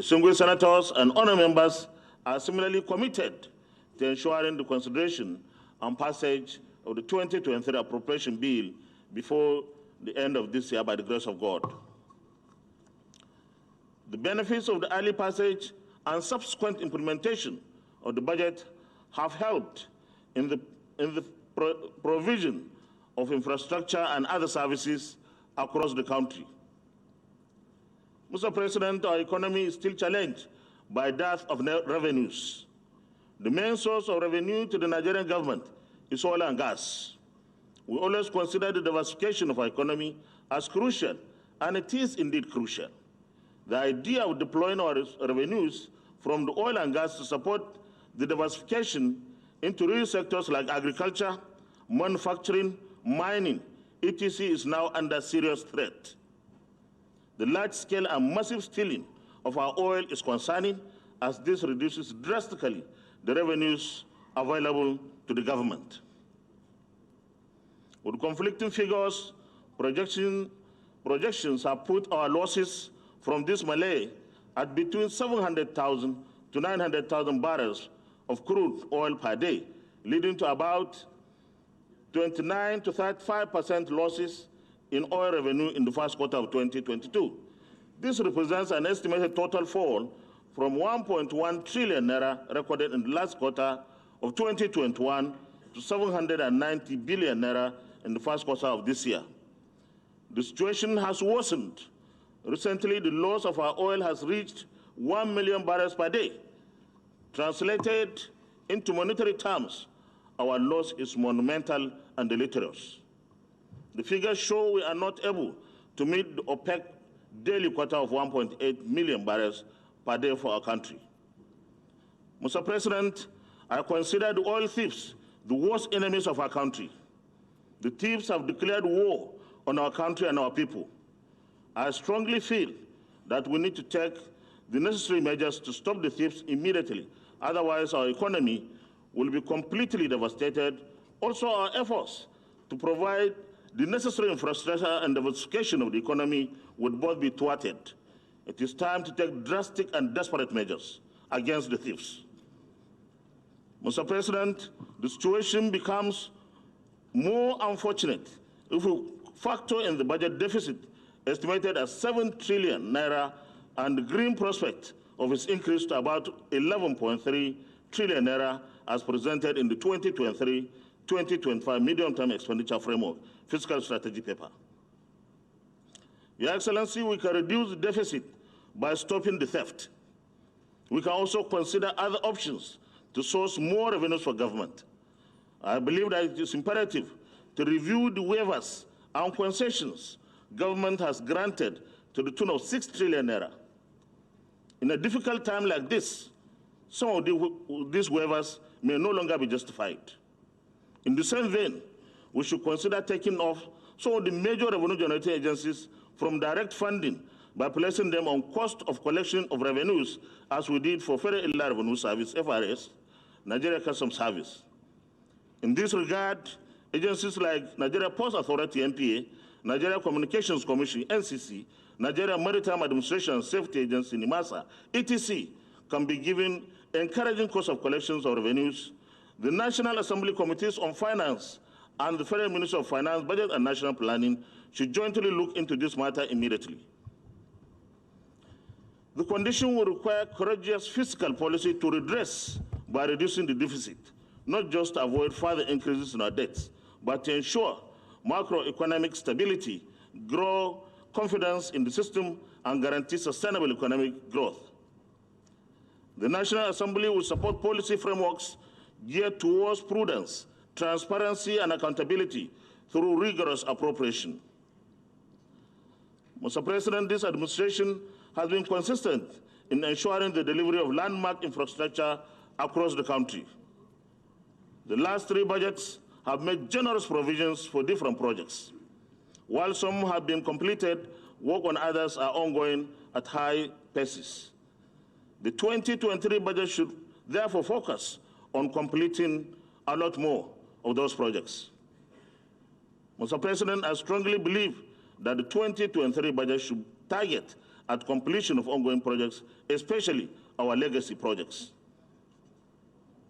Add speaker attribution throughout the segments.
Speaker 1: Distinguished senators and honour members are similarly committed to ensuring the consideration and passage of the 2023 appropriation bill before the end of this year by the grace of God. The benefits of the early passage and subsequent implementation of the budget have helped in the provision of infrastructure and other services across the country. Mr. President, our economy is still challenged by dearth of revenues. The main source of revenue to the Nigerian government is oil and gas. We always consider the diversification of our economy as crucial, and it is indeed crucial. The idea of deploying our revenues from the oil and gas to support the diversification into real sectors like agriculture, manufacturing, mining, etc. is now under serious threat. The large-scale and massive stealing of our oil is concerning, as this reduces drastically the revenues available to the government. With conflicting figures, projections have put our losses from this melee at between 700,000 to 900,000 barrels of crude oil per day, leading to about 29 to 35% losses in oil revenue in the first quarter of 2022. This represents an estimated total fall from 1.1 trillion naira recorded in the last quarter of 2021 to 790 billion naira in the first quarter of this year. The situation has worsened. Recently, the loss of our oil has reached 1 million barrels per day. Translated into monetary terms, our loss is monumental and deleterious. The figures show we are not able to meet the OPEC daily quota of 1.8 million barrels per day for our country. Mr. President, I consider the oil thieves the worst enemies of our country. The thieves have declared war on our country and our people. I strongly feel that we need to take the necessary measures to stop the thieves immediately. Otherwise, our economy will be completely devastated. Also, our efforts to provide the necessary infrastructure and diversification of the economy would both be thwarted. It is time to take drastic and desperate measures against the thieves. Mr. President, the situation becomes more unfortunate if we factor in the budget deficit estimated at 7 trillion naira and the green prospect of its increase to about 11.3 trillion naira as presented in the 2023-2025 medium-term expenditure framework fiscal strategy paper. Your Excellency, we can reduce the deficit by stopping the theft. We can also consider other options to source more revenues for government. I believe that it is imperative to review the waivers and concessions government has granted to the tune of 6 trillion naira. In a difficult time like this, some of these waivers may no longer be justified. In the same vein, we should consider taking off some of the major revenue-generating agencies from direct funding by placing them on cost of collection of revenues, as we did for Federal Inland Revenue Service, FRS, Nigeria Customs Service. In this regard, agencies like Nigeria Post Authority, NPA, Nigeria Communications Commission, NCC, Nigeria Maritime Administration and Safety Agency, NIMASA, etc., can be given encouraging cost of collections of revenues. The National Assembly Committees on Finance and the Federal Ministry of Finance, Budget and National Planning should jointly look into this matter immediately. The condition will require courageous fiscal policy to redress by reducing the deficit, not just to avoid further increases in our debts, but to ensure macroeconomic stability, grow confidence in the system, and guarantee sustainable economic growth. The National Assembly will support policy frameworks geared towards prudence, transparency, and accountability through rigorous appropriation. Mr. President, this administration has been consistent in ensuring the delivery of landmark infrastructure across the country. The last 3 budgets have made generous provisions for different projects. While some have been completed, work on others are ongoing at high paces. The 2023 budget should therefore focus on completing a lot more of those projects. Mr. President, I strongly believe that the 2023 budget should target at completion of ongoing projects, especially our legacy projects.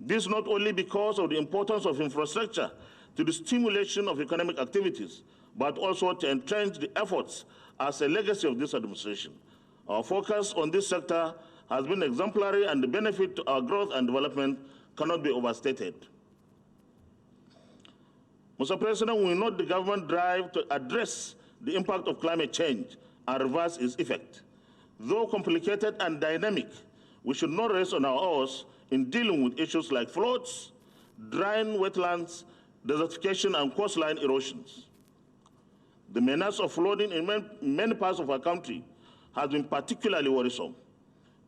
Speaker 1: This not only because of the importance of infrastructure to the stimulation of economic activities, but also to entrench the efforts as a legacy of this administration. Our focus on this sector has been exemplary, and the benefit to our growth and development cannot be overstated. Mr. President, we note the government drive to address the impact of climate change and reverse its effect. Though complicated and dynamic, we should not rest on our oars in dealing with issues like floods, drying wetlands, desertification, and coastline erosions. The menace of flooding in many parts of our country has been particularly worrisome.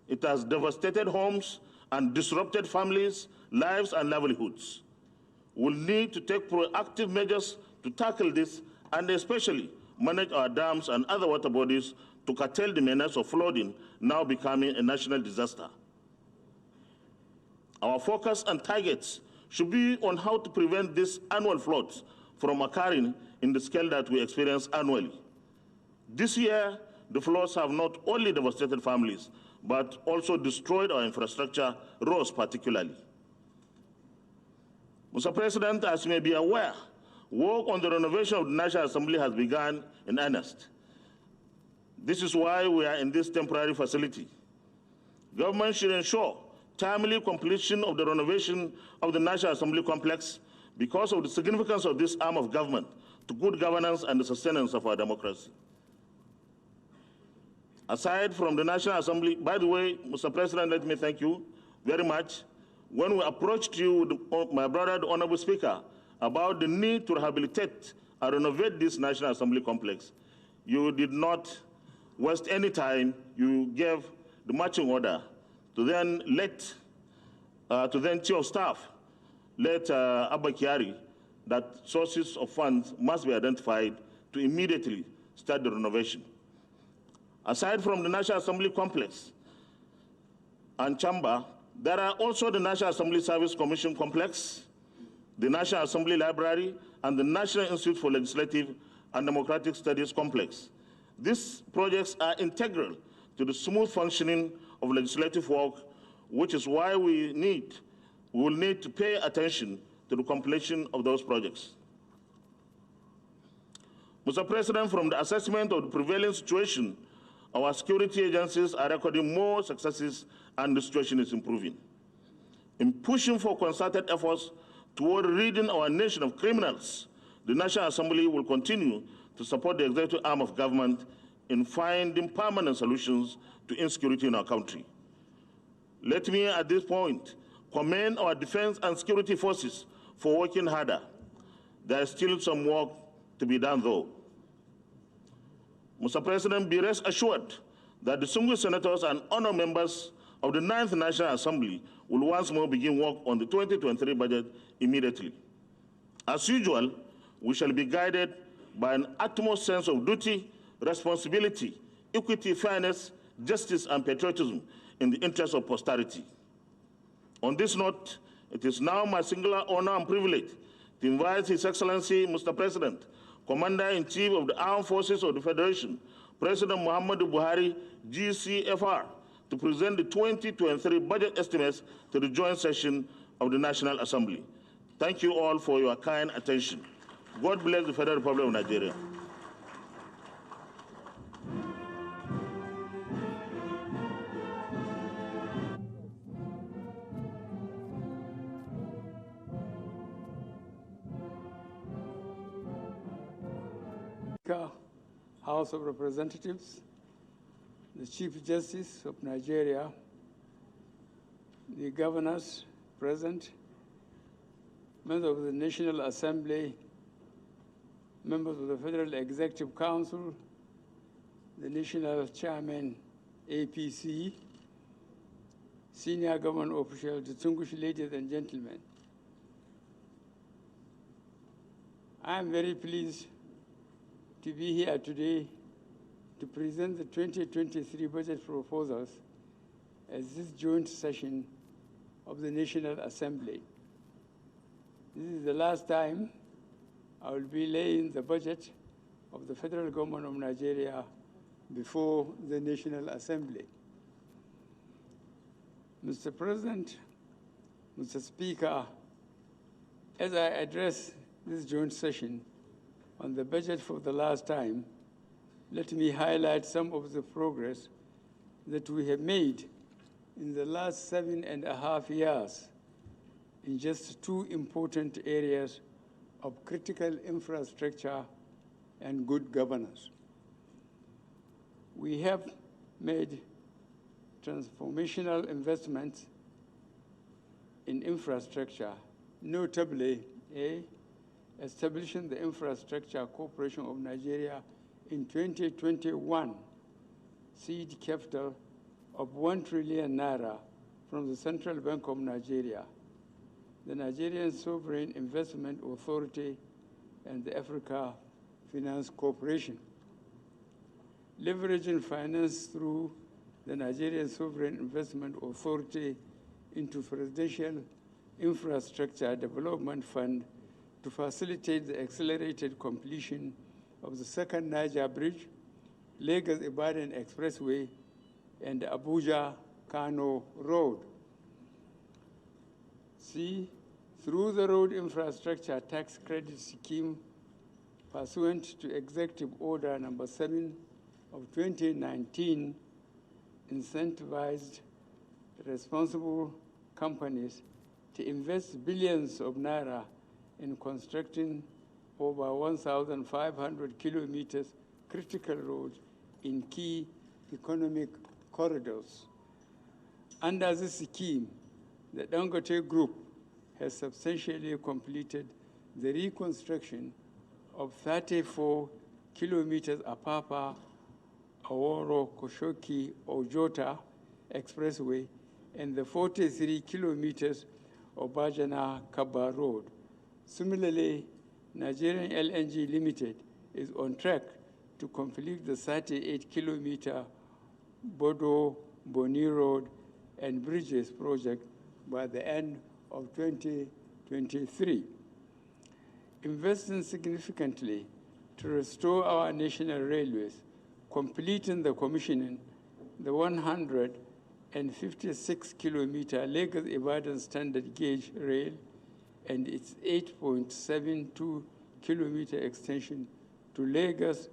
Speaker 1: It has devastated homes and disrupted families, lives, and livelihoods. We'll need to take proactive measures to tackle this, and especially manage our dams and other water bodies to curtail the menace of flooding now becoming a national disaster. Our focus and targets should be on how to prevent these annual floods from occurring in the scale that we experience annually. This year, the floods have not only devastated families, but also destroyed our infrastructure, roads particularly. Mr. President, as you may be aware, work on the renovation of the National Assembly has begun in earnest. This is why we are in this temporary facility. Government should ensure timely completion of the renovation of the National Assembly complex because of the significance of this arm of government to good governance and the sustenance of our democracy. Aside from the National Assembly, by the way, Mr. President, let me thank you very much. When we approached you, my brother, the Honorable Speaker, about the need to rehabilitate and renovate this National Assembly complex, you did not waste any time. You gave the marching order to then Chief of Staff, let Abba Kyari, that sources of funds must be identified to immediately start the renovation. Aside from the National Assembly complex and chamber, there are also the National Assembly Service Commission complex, the National Assembly Library, and the National Institute for Legislative and Democratic Studies complex. These projects are integral to the smooth functioning of legislative work, which is why we will need to pay attention to the completion of those projects. Mr. President, from the assessment of the prevailing situation, our security agencies are recording more successes and the situation is improving. In pushing for concerted efforts toward ridding our nation of criminals, the National Assembly will continue to support the executive arm of government in finding permanent solutions to insecurity in our country. Let me, at this point, commend our defense and security forces for working harder. There is still some work to be done, though. Mr. President, be rest assured that the distinguished senators and honored members of the 9th National Assembly will once more begin work on the 2023 budget immediately. As usual, we shall be guided by an utmost sense of duty, responsibility, equity, fairness, justice, and patriotism in the interest of posterity. On this note, it is now my singular honor and privilege to invite His Excellency, Mr. President, Commander-in-Chief of the Armed Forces of the Federation, President Muhammadu Buhari, GCFR, to present the 2023 budget estimates to the joint session of the National Assembly. Thank you all for your kind attention. God bless the Federal Republic of Nigeria.
Speaker 2: House of Representatives, the Chief Justice of Nigeria, the governors present, members of the National Assembly, members of the Federal Executive Council, the National Chairman, APC, senior government officials, distinguished ladies and gentlemen. I am very pleased to be here today to present the 2023 budget proposals at this joint session of the National Assembly. This is the last time I will be laying the budget of the federal government of Nigeria before the National Assembly. Mr. President, Mr. Speaker, as I address this joint session on the budget for the last time, let me highlight some of the progress that we have made in the last 7.5 years in just two important areas of critical infrastructure and good governance. We have made transformational investments in infrastructure, notably establishing the Infrastructure Corporation of Nigeria in 2021, seed capital of 1 trillion naira from the Central Bank of Nigeria, the Nigerian Sovereign Investment Authority, and the Africa Finance Corporation. Leveraging finance through the Nigerian Sovereign Investment Authority into Presidential Infrastructure Development Fund to facilitate the accelerated completion of the second Niger Bridge, Lagos-Ibadan Expressway, and Abuja-Kano Road. C, through the Road Infrastructure Tax Credit Scheme pursuant to Executive Order Number 7 of 2019, incentivized responsible companies to invest billions of naira in constructing over 1,500 kilometers critical roads in key economic corridors. Under this scheme, the Dangote Group has substantially completed the reconstruction of 34 kilometers Apapa, Aworo, Koshoki, Ojota Expressway and the 43 kilometers of Bajana Kaba Road. Similarly, Nigerian LNG Limited is on track to complete the 38-kilometer Bodo Boni Road and Bridges project by the end of 2023. Investing significantly to restore our national railways, completing the commissioning the 156-kilometer Lagos-Ibadan standard gauge rail and its 8.72-kilometer extension to Lagos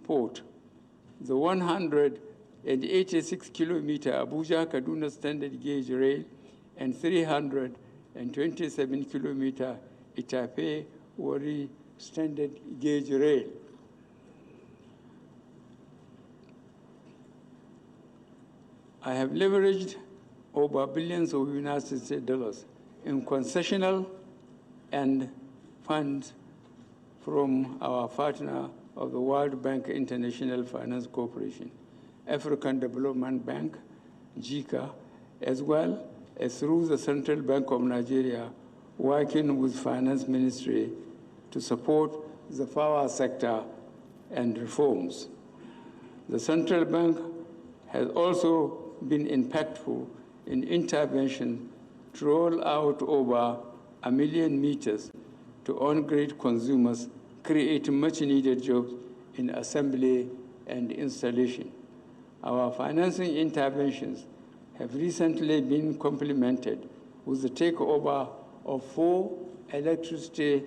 Speaker 2: Port, the 186-kilometer Abuja-Kaduna standard gauge rail, and 327-kilometer Itape-Wari standard gauge rail. I have leveraged over billions of United States dollars in concessional and funds from our partner of the World Bank International Finance Corporation, African Development Bank, JICA, as well as through the Central Bank of Nigeria, working with Finance Ministry to support the power sector and reforms. The Central Bank has also been impactful in intervention to roll out over 1 million meters to on-grid consumers, creating much-needed jobs in assembly and installation. Our financing interventions have recently been complemented with the takeover of 4 electricity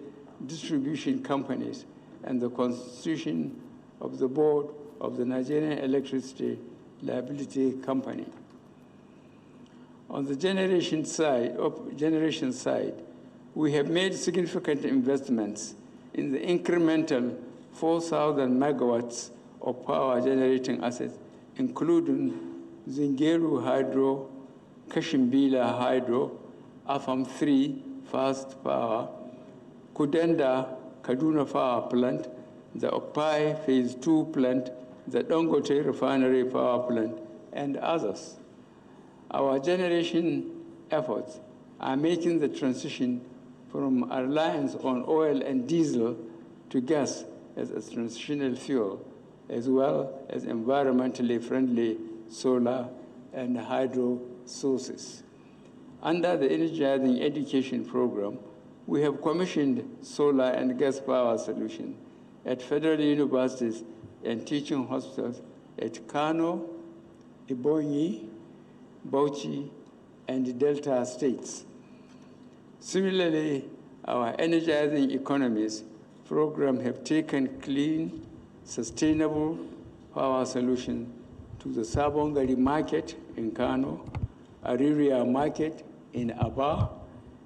Speaker 2: distribution companies and the constitution of the board of the Nigerian Electricity Liability Company. On the generation side, we have made significant investments in the incremental 4,000 megawatts of power generating assets, including Zingeru Hydro, Kashimbila Hydro, Afam 3 Fast Power, Kudenda Kaduna Power Plant, the Opai Phase 2 Plant, the Dangote Refinery Power Plant, and others. Our generation efforts are making the transition from a reliance on oil and diesel to gas as a transitional fuel, as well as environmentally friendly solar and hydro sources. Under the Energizing Education Program, we have commissioned solar and gas power solutions at federal universities and teaching hospitals at Kano, Ebonyi, Bauchi, and Delta states. Similarly, our Energizing Economies program have taken clean, sustainable power solutions to the Sabongari market in Kano, Ariria market in Aba,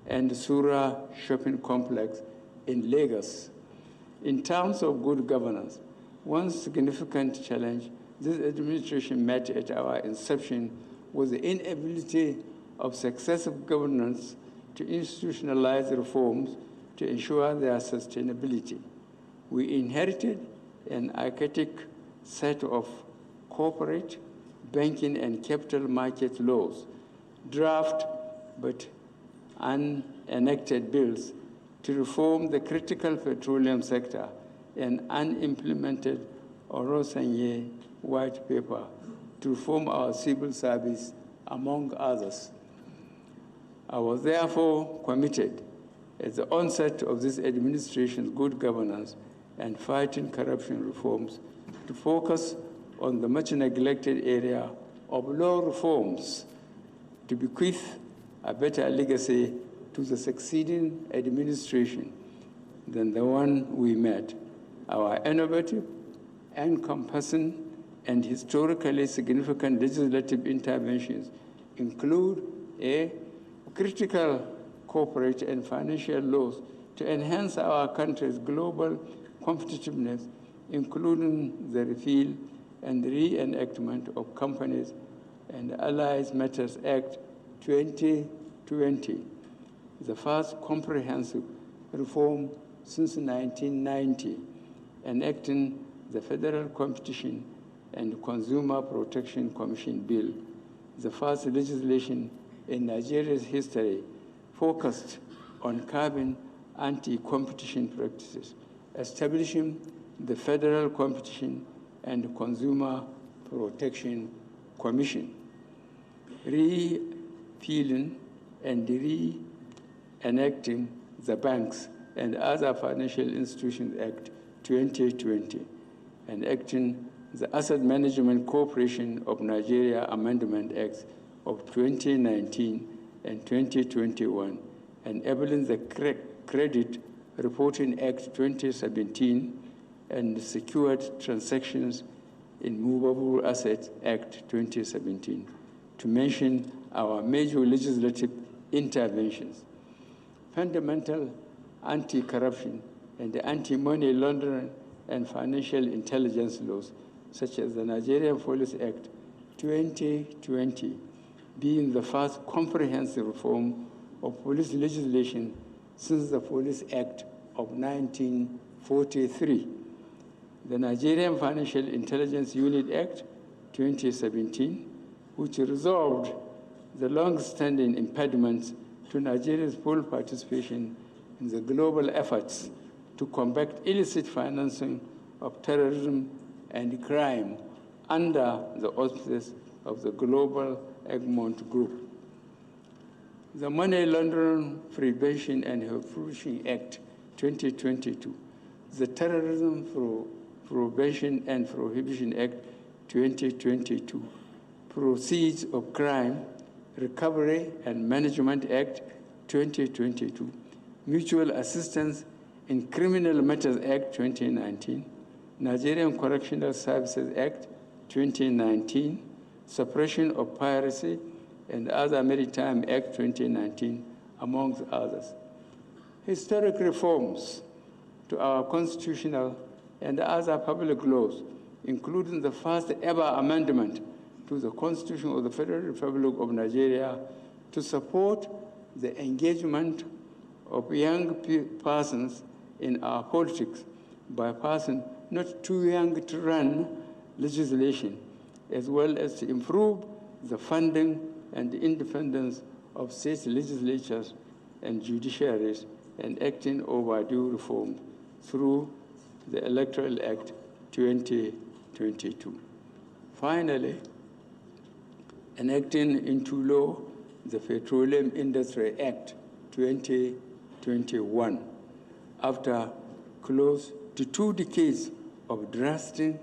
Speaker 2: and Sura shopping complex in Lagos. In terms of good governance, one significant challenge this administration met at our inception was the inability of successive governance to institutionalize reforms to ensure their sustainability. We inherited an archaic set of corporate, banking, and capital market laws, draft but unenacted bills to reform the critical petroleum sector, and unimplemented Orosanye white paper to reform our civil service, among others. I was therefore committed at the onset of this administration's good governance and fighting corruption reforms to focus on the much neglected area of law reforms to bequeath a better legacy to the succeeding administration than the one we met. Our innovative, encompassing, and historically significant legislative interventions include a critical corporate and financial laws to enhance our country's global competitiveness, including the repeal and reenactment of Companies and Allies Matters Act 2020, the first comprehensive reform since 1990, enacting the Federal Competition and Consumer Protection Commission Bill, the first legislation in Nigeria's history focused on curbing anti-competition practices, establishing the Federal Competition and Consumer Protection Commission, repealing and re-enacting the Banks and Other Financial Institutions Act 2020, enacting the Asset Management Corporation of Nigeria Amendment Acts of 2019 and 2021, enabling the Credit Reporting Act 2017 and Secured Transactions in Movable Assets Act 2017, to mention our major legislative interventions. Fundamental anti-corruption and anti-money laundering and financial intelligence laws, such as the Nigerian Police Act 2020, being the first comprehensive reform of police legislation since the Police Act of 1943. The Nigerian Financial Intelligence Unit Act 2017, which resolved the long-standing impediments to Nigeria's full participation in the global efforts to combat illicit financing of terrorism and crime under the auspices of the Global Egmont Group. The Money Laundering Prevention and Repression Act 2022, the Terrorism Prevention and Prohibition Act 2022, Proceeds of Crime Recovery and Management Act 2022, Mutual Assistance in Criminal Matters Act 2019, Nigerian Correctional Services Act 2019, Suppression of Piracy and Other Maritime Act 2019, amongst others. Historic reforms to our constitutional and other public laws, including the first ever amendment to the Constitution of the Federal Republic of Nigeria to support the engagement of young persons in our politics by passing not too young to run legislation, as well as to improve the funding and independence of state legislatures and judiciaries, and acting overdue reform through the Electoral Act 2022. Finally, enacting into law the Petroleum Industry Act 2021, after close to 2 decades of drastic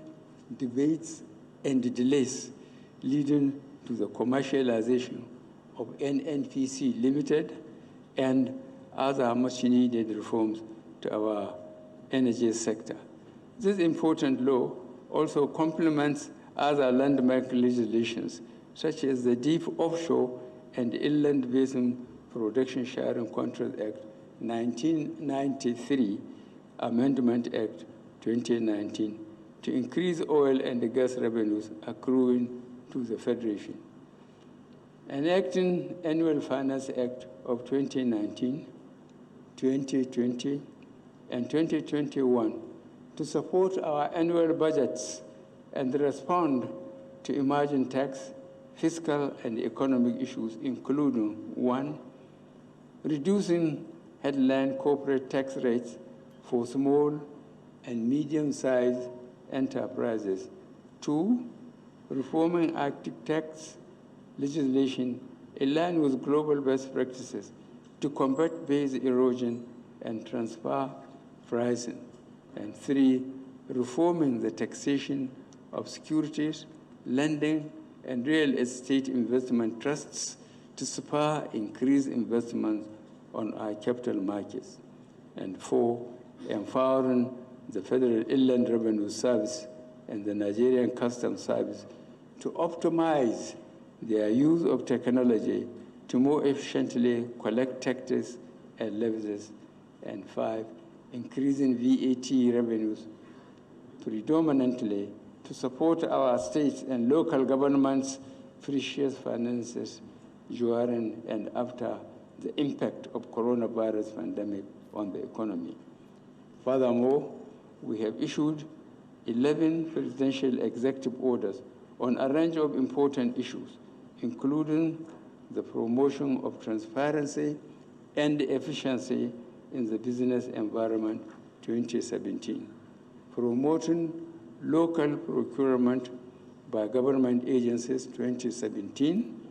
Speaker 2: debates, and delays leading to the commercialization of NNPC Limited and other much-needed reforms to our energy sector. This important law also complements other landmark legislations, such as the Deep Offshore and Inland Basin Production Sharing Contract Act 1993, Amendment Act 2019, to increase oil and gas revenues accruing to the Federation. Enacting Annual Finance Act of 2019, 2020, and 2021 to support our annual budgets and respond to emerging tax, fiscal, and economic issues, including 1, reducing headline corporate tax rates for small and medium-sized enterprises. 2, reforming Arctic tax legislation in line with global best practices to combat base erosion and transfer pricing. And 3, reforming the taxation of securities, lending, and real estate investment trusts to spur increased investment on our capital markets. And 4, empowering the Federal Inland Revenue Service and the Nigerian Customs Service to optimize their use of technology to more efficiently collect taxes and levies. And 5, increasing VAT revenues predominantly to support our states and local governments' precious finances during and after the impact of coronavirus pandemic on the economy. Furthermore, we have issued 11 presidential executive orders on a range of important issues, including the promotion of transparency and efficiency in the business environment 2017, promoting local procurement by government agencies 2017,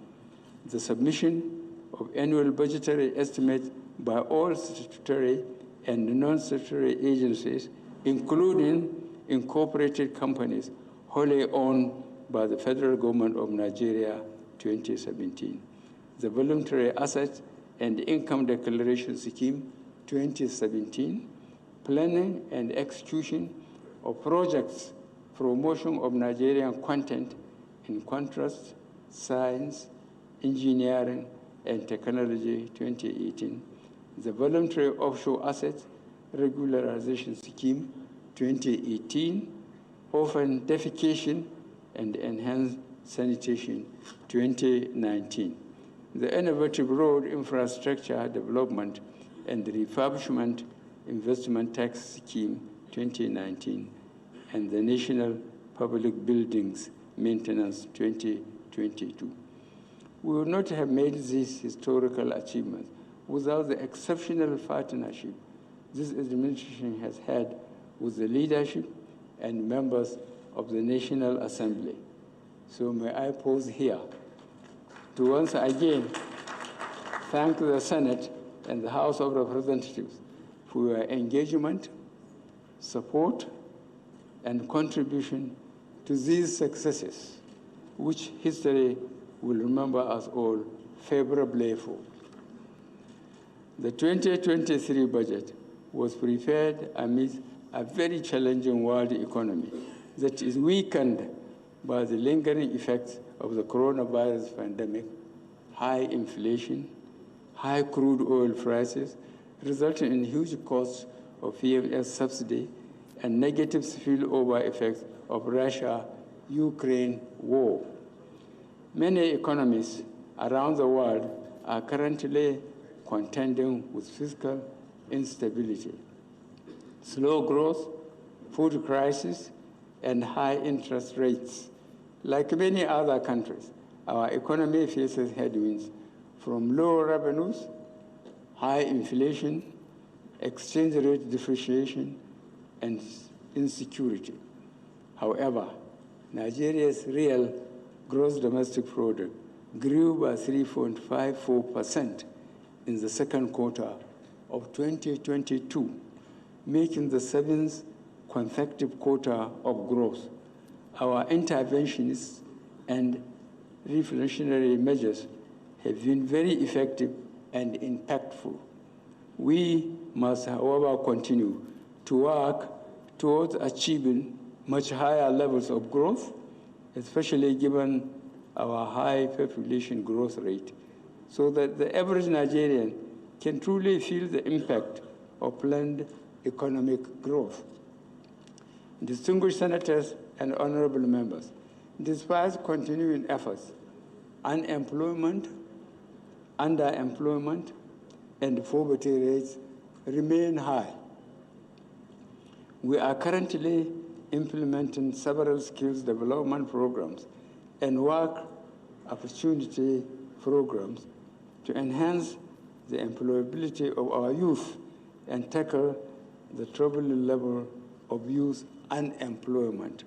Speaker 2: the submission of annual budgetary estimates by all statutory and non-statutory agencies, including incorporated companies wholly owned by the federal government of Nigeria 2017, the voluntary assets and income declaration scheme 2017, planning and execution of projects promotion of Nigerian content in contrast, science, engineering, and technology 2018, the voluntary offshore assets regularization scheme 2018, orphan defecation and enhanced sanitation 2019, the innovative road infrastructure development and refurbishment investment tax scheme 2019, and the National Public Buildings Maintenance 2022. We would not have made these historical achievements without the exceptional partnership this administration has had with the leadership and members of the National Assembly. So may I pause here to once again thank the Senate and the House of Representatives for your engagement, support, and contribution to these successes, which history will remember us all favorably for. The 2023 budget was prepared amid a very challenging world economy that is weakened by the lingering effects of the coronavirus pandemic, high inflation, high crude oil prices, resulting in huge costs of PMS subsidy and negative spillover effects of Russia-Ukraine war. Many economies around the world are currently contending with fiscal instability, slow growth, food crisis, and high interest rates. Like many other countries, our economy faces headwinds from low revenues, high inflation, exchange rate depreciation, and insecurity. However, Nigeria's real gross domestic product grew by 3.54% in the second quarter of 2022, making the 7th consecutive quarter of growth. our interventions and reflationary measures have been very effective and impactful. We must, however, continue to work towards achieving much higher levels of growth, especially given our high population growth rate, so that the average Nigerian can truly feel the impact of planned economic growth. Distinguished senators and honorable members, despite continuing efforts, unemployment, underemployment, and poverty rates remain high. We are currently implementing several skills development programs and work opportunity programs to enhance the employability of our youth and tackle the troubling level of youth unemployment.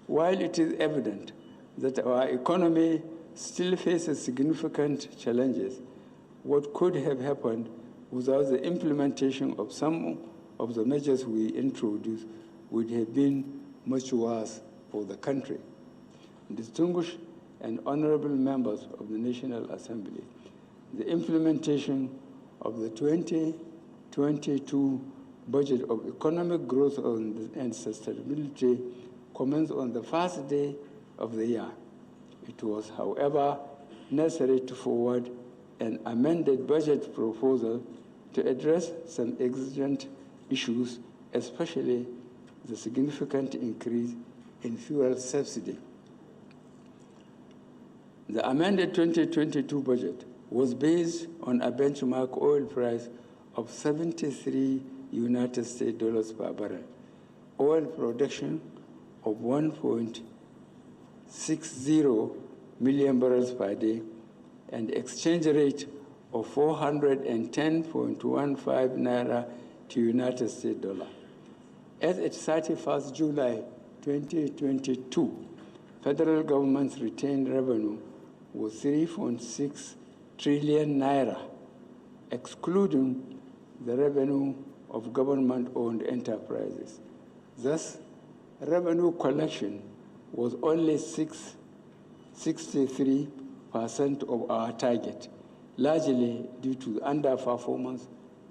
Speaker 2: While it is evident that our economy still faces significant challenges, what could have happened without the implementation of some of the measures we introduced would have been much worse for the country. Distinguished and honorable members of the National Assembly, the implementation of the 2022 budget of economic growth and sustainability commenced on the first day of the year. It was, however, necessary to forward an amended budget proposal to address some exigent issues, especially the significant increase in fuel subsidy. The amended 2022 budget was based on a benchmark oil price of 73 United States dollars per barrel, oil production of 1.60 million barrels per day, and exchange rate of 410.15 naira to United States dollar. As at 31st July 2022, federal government's retained revenue was 3.6 trillion naira, excluding the revenue of government-owned enterprises. Thus, revenue collection was only 63% of our target, largely due to the underperformance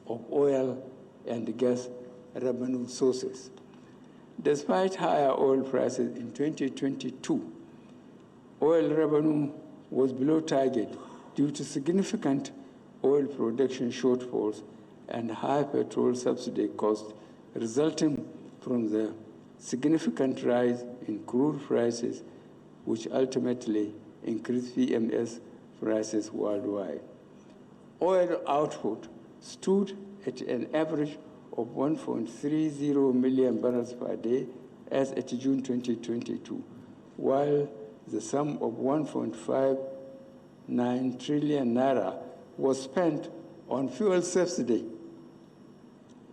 Speaker 2: of oil and gas revenue sources. Despite higher oil prices in 2022, oil revenue was below target due to significant oil production shortfalls and high petrol subsidy costs resulting from the significant rise in crude prices, which ultimately increased PMS prices worldwide. Oil output stood at an average of 1.30 million barrels per day as at June 2022, while the sum of 1.59 trillion naira was spent on fuel subsidy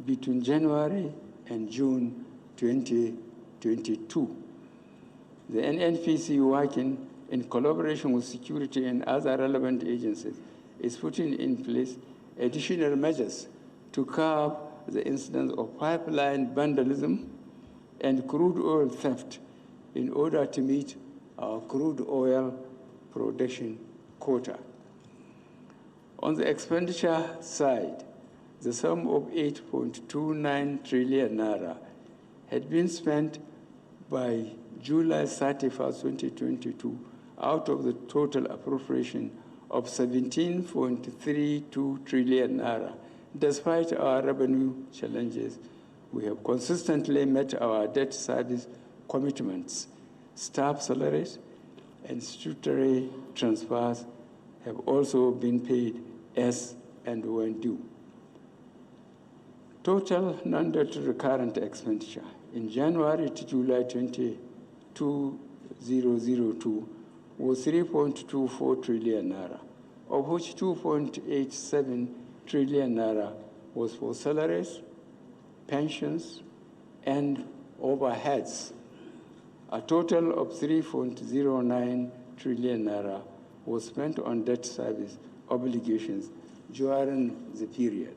Speaker 2: between January and June 2022. The NNPC, working in collaboration with security and other relevant agencies, is putting in place additional measures to curb the incidence of pipeline vandalism and crude oil theft in order to meet our crude oil production quota. On the expenditure side, the sum of 8.29 trillion naira had been spent by July 31st, 2022, out of the total appropriation of 17.32 trillion naira. Despite our revenue challenges, we have consistently met our debt service commitments. Staff salaries and statutory transfers have also been paid as and when due. Total non-debt recurrent expenditure in January to July 2002 was 3.24 trillion naira, of which 2.87 trillion naira was for salaries, pensions, and overheads. A total of 3.09 trillion naira was spent on debt service obligations during the period.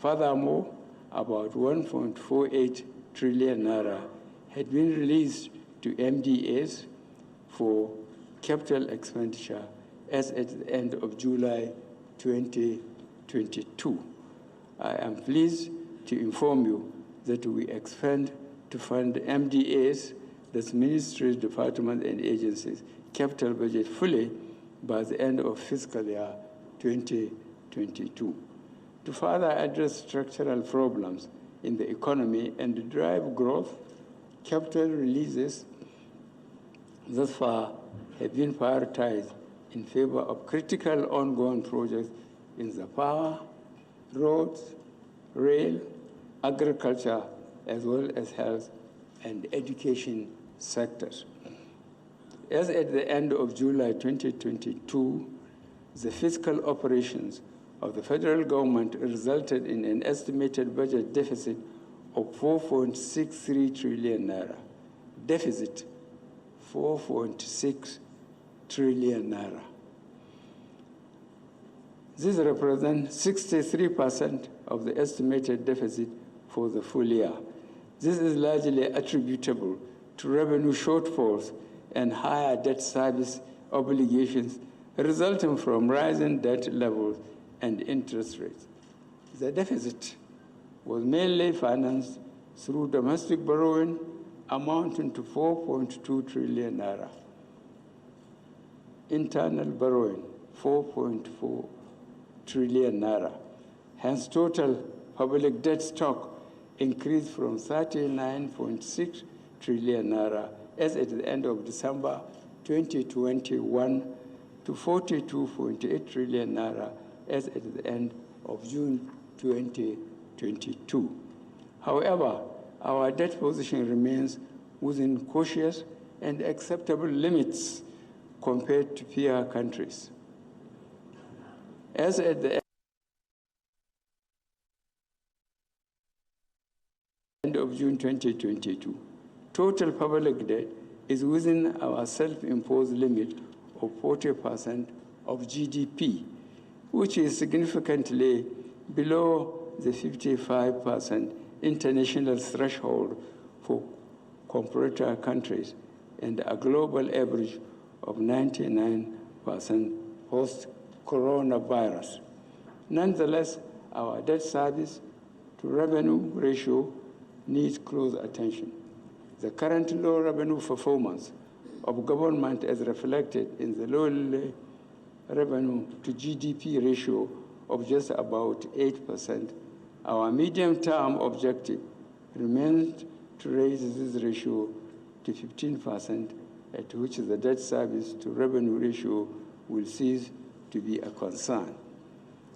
Speaker 2: Furthermore, about 1.48 trillion naira had been released to MDAs for capital expenditure as at the end of July 2022. I am pleased to inform you that we expect to fund MDAs, that's ministries, departments, and agencies, capital budget fully by the end of fiscal year 2022. To further address structural problems in the economy and drive growth, capital releases thus far have been prioritized in favor of critical ongoing projects in the power, roads, rail, agriculture, as well as health and education sectors. As at the end of July 2022, the fiscal operations of the federal government resulted in an estimated budget deficit of 4.63 trillion naira. Deficit, 4.6 trillion naira. This represents 63% of the estimated deficit for the full year. This is largely attributable to revenue shortfalls and higher debt service obligations resulting from rising debt levels and interest rates. The deficit was mainly financed through domestic borrowing amounting to 4.2 trillion naira. Internal borrowing, 4.4 trillion naira. Hence, total public debt stock increased from 39.6 trillion naira as at the end of December 2021 to 42.8 trillion naira as at the end of June 2022. However, our debt position remains within cautious and acceptable limits compared to peer countries. As at the end of June 2022, total public debt is within our self-imposed limit of 40% of GDP, which is significantly below the 55% international threshold for comparator countries and a global average of 99% post-coronavirus. Nonetheless, our debt service to revenue ratio needs close attention. The current low revenue performance of government as reflected in the low revenue to GDP ratio of just about 8%. Our medium-term objective remains to raise this ratio to 15%, at which the debt service to revenue ratio will cease to be a concern.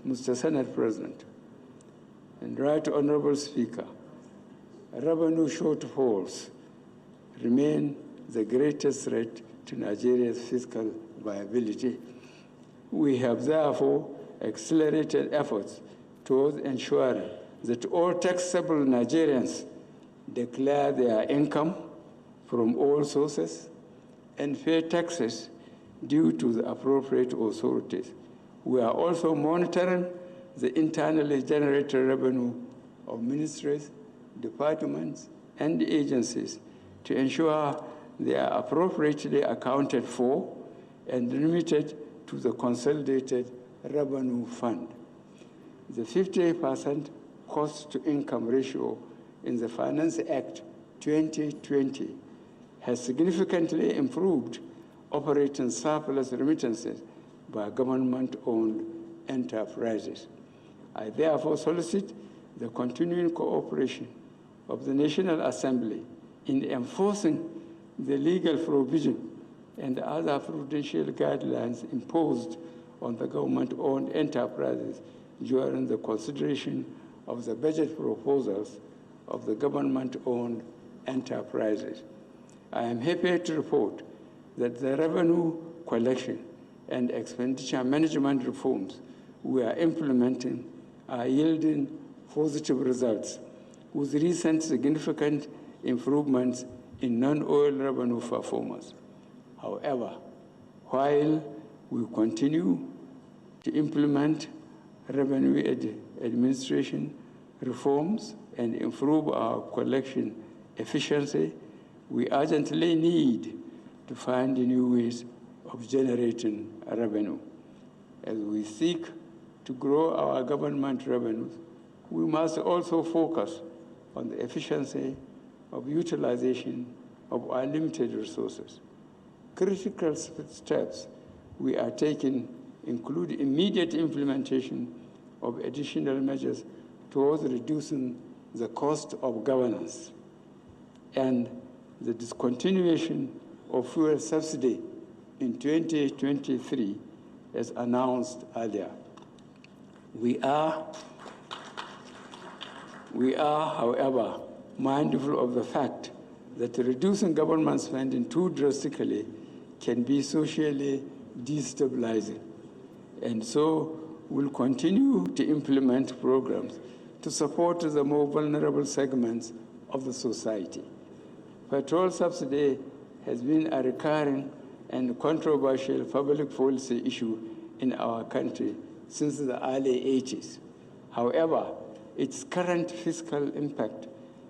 Speaker 2: Mr. Senate President, and Right Honorable Speaker, revenue shortfalls remain the greatest threat to Nigeria's fiscal viability. We have therefore accelerated efforts towards ensuring that all taxable Nigerians declare their income from all sources and pay taxes due to the appropriate authorities. We are also monitoring the internally generated revenue of ministries, departments, and agencies to ensure they are appropriately accounted for and remitted to the Consolidated Revenue Fund. The 50% cost-to-income ratio in the Finance Act 2020 has significantly improved operating surplus remittances by government-owned enterprises. I therefore solicit the continuing cooperation of the National Assembly in enforcing the legal provision and other prudential guidelines imposed on the government-owned enterprises during the consideration of the budget proposals of the government-owned enterprises. I am happy to report that the revenue collection and expenditure management reforms we are implementing are yielding positive results, with recent significant improvements in non-oil revenue performance. However, while we continue to implement revenue administration reforms and improve our collection efficiency, We urgently need to find new ways of generating revenue. As we seek to grow our government revenues, we must also focus on the efficiency of utilization of our limited resources. Critical steps we are taking include immediate implementation of additional measures towards reducing the cost of governance and the discontinuation of fuel subsidy in 2023 as announced earlier. We are, however, mindful of the fact that reducing government spending too drastically can be socially destabilizing, and so we'll continue to implement programs to support the more vulnerable segments of the society. Petrol subsidy has been a recurring and controversial public policy issue in our country since the early 80s. However, its current fiscal impact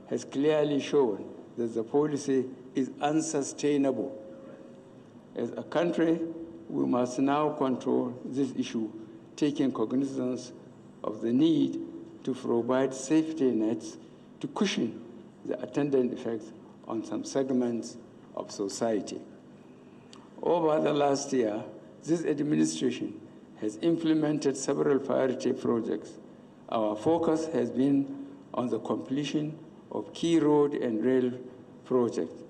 Speaker 2: has clearly shown that the policy is unsustainable. As a country, we must now control this issue, taking cognizance of the need to provide safety nets to cushion the attendant effects on some segments of society. Over the last year, this administration has implemented several priority projects. Our focus has been on the completion of key road and rail projects,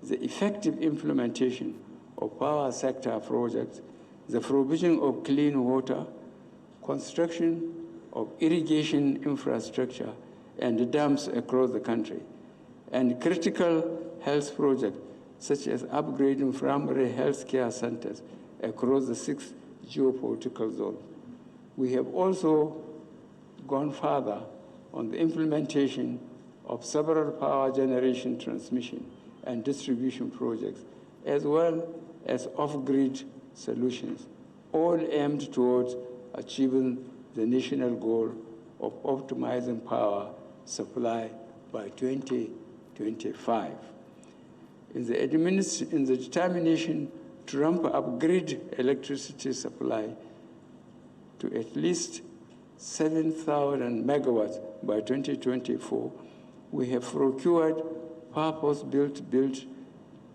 Speaker 2: the effective implementation of power sector projects, the provision of clean water, construction of irrigation infrastructure and dams across the country, and critical health projects such as upgrading primary health care centers across the 6 geopolitical zones. We have also gone further on the implementation of several power generation, transmission, and distribution projects, as well as off-grid solutions, all aimed towards achieving the national goal of optimizing power supply by 2025. In the determination to ramp up grid electricity supply to at least 7,000 megawatts by 2024, we have procured purpose-built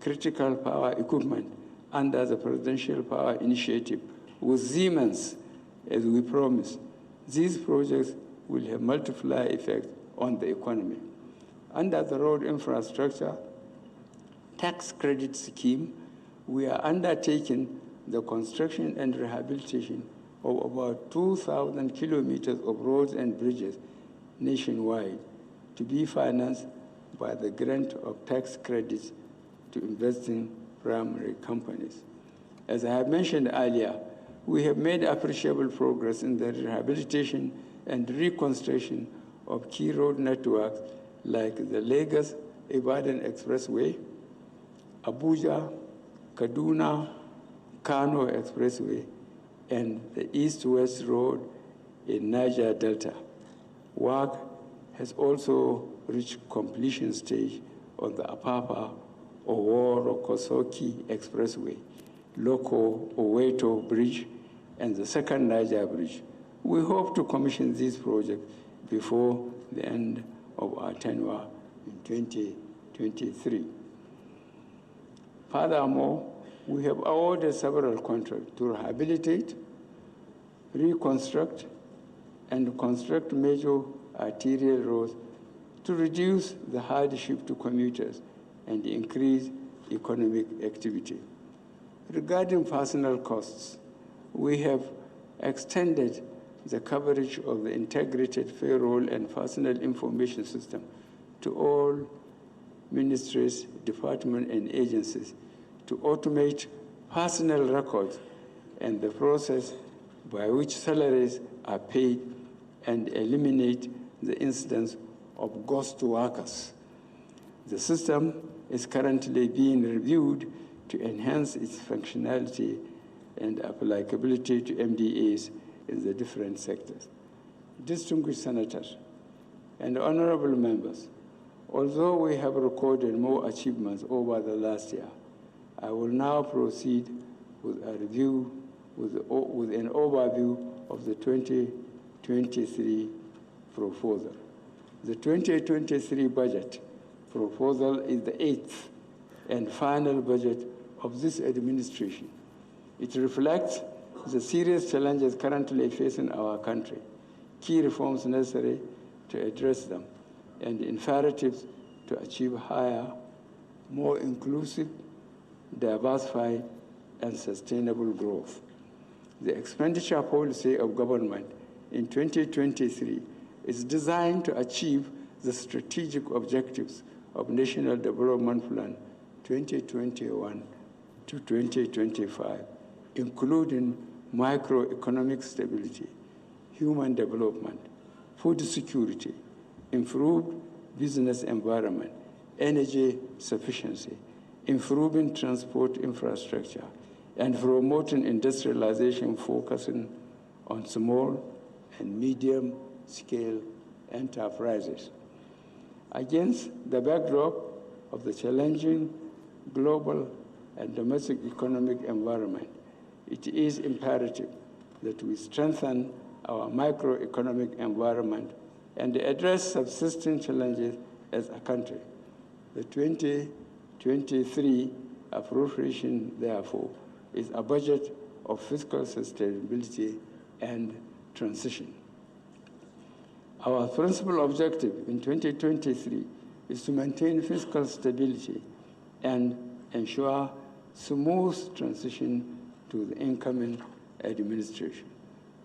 Speaker 2: critical power equipment under the Presidential Power Initiative with Siemens, as we promised. These projects will have multiplier effects on the economy. Under the road infrastructure tax credit scheme, we are undertaking the construction and rehabilitation of about 2,000 kilometers of roads and bridges nationwide to be financed by the grant of tax credits to investing primary companies. As I have mentioned earlier, we have made appreciable progress in the rehabilitation and reconstruction of key road networks like the Lagos-Ibadan Expressway, Abuja, Kaduna, Kano Expressway, and the East-West Road in Niger Delta. Work has also reached completion stage on the Apapa Oworo-Kosoki Expressway, Loko-Oweto Bridge, and the second Niger Bridge. We hope to commission these projects before the end of our tenure in 2023. Furthermore, we have awarded several contracts to rehabilitate, reconstruct, and construct major arterial roads to reduce the hardship to commuters and increase economic activity. Regarding personnel costs, we have extended the coverage of the integrated payroll and personnel information system to all ministries, departments, and agencies to automate personnel records and the process by which salaries are paid and eliminate the incidence of ghost workers. The system is currently being reviewed to enhance its functionality and applicability to MDAs in the different sectors. Distinguished senators and honorable members, Although we have recorded more achievements over the last year, I will now proceed with a review, with an overview of the 2023 proposal. The 2023 budget proposal is the 8th and final budget of this administration. It reflects the serious challenges currently facing our country, key reforms necessary to address them, and imperatives to achieve higher, more inclusive, diversified, and sustainable growth. The expenditure policy of government in 2023 is designed to achieve the strategic objectives of National Development Plan 2021 to 2025, including microeconomic stability, human development, food security, improved business environment, energy sufficiency, improving transport infrastructure, and promoting industrialization focusing on small and medium-scale enterprises. Against the backdrop of the challenging global and domestic economic environment, it is imperative that we strengthen our microeconomic environment and address subsisting challenges as a country. The 2023 appropriation, therefore, is a budget of fiscal sustainability and transition. Our principal objective in 2023 is to maintain fiscal stability and ensure smooth transition to the incoming administration.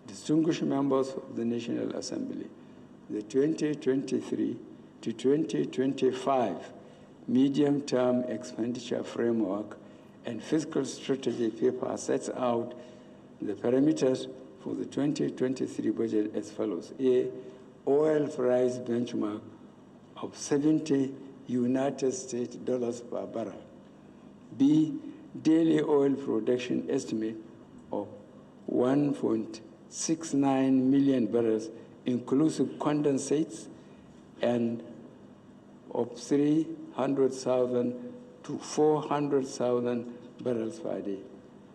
Speaker 2: Distinguished members of the National Assembly, the 2023 to 2025 medium-term expenditure framework and fiscal strategy paper sets out the parameters for the 2023 budget as follows. A, oil price benchmark of 70 United States dollars per barrel. B, daily oil production estimate of 1.69 million barrels, inclusive condensates, and of 300,000 to 400,000 barrels per day.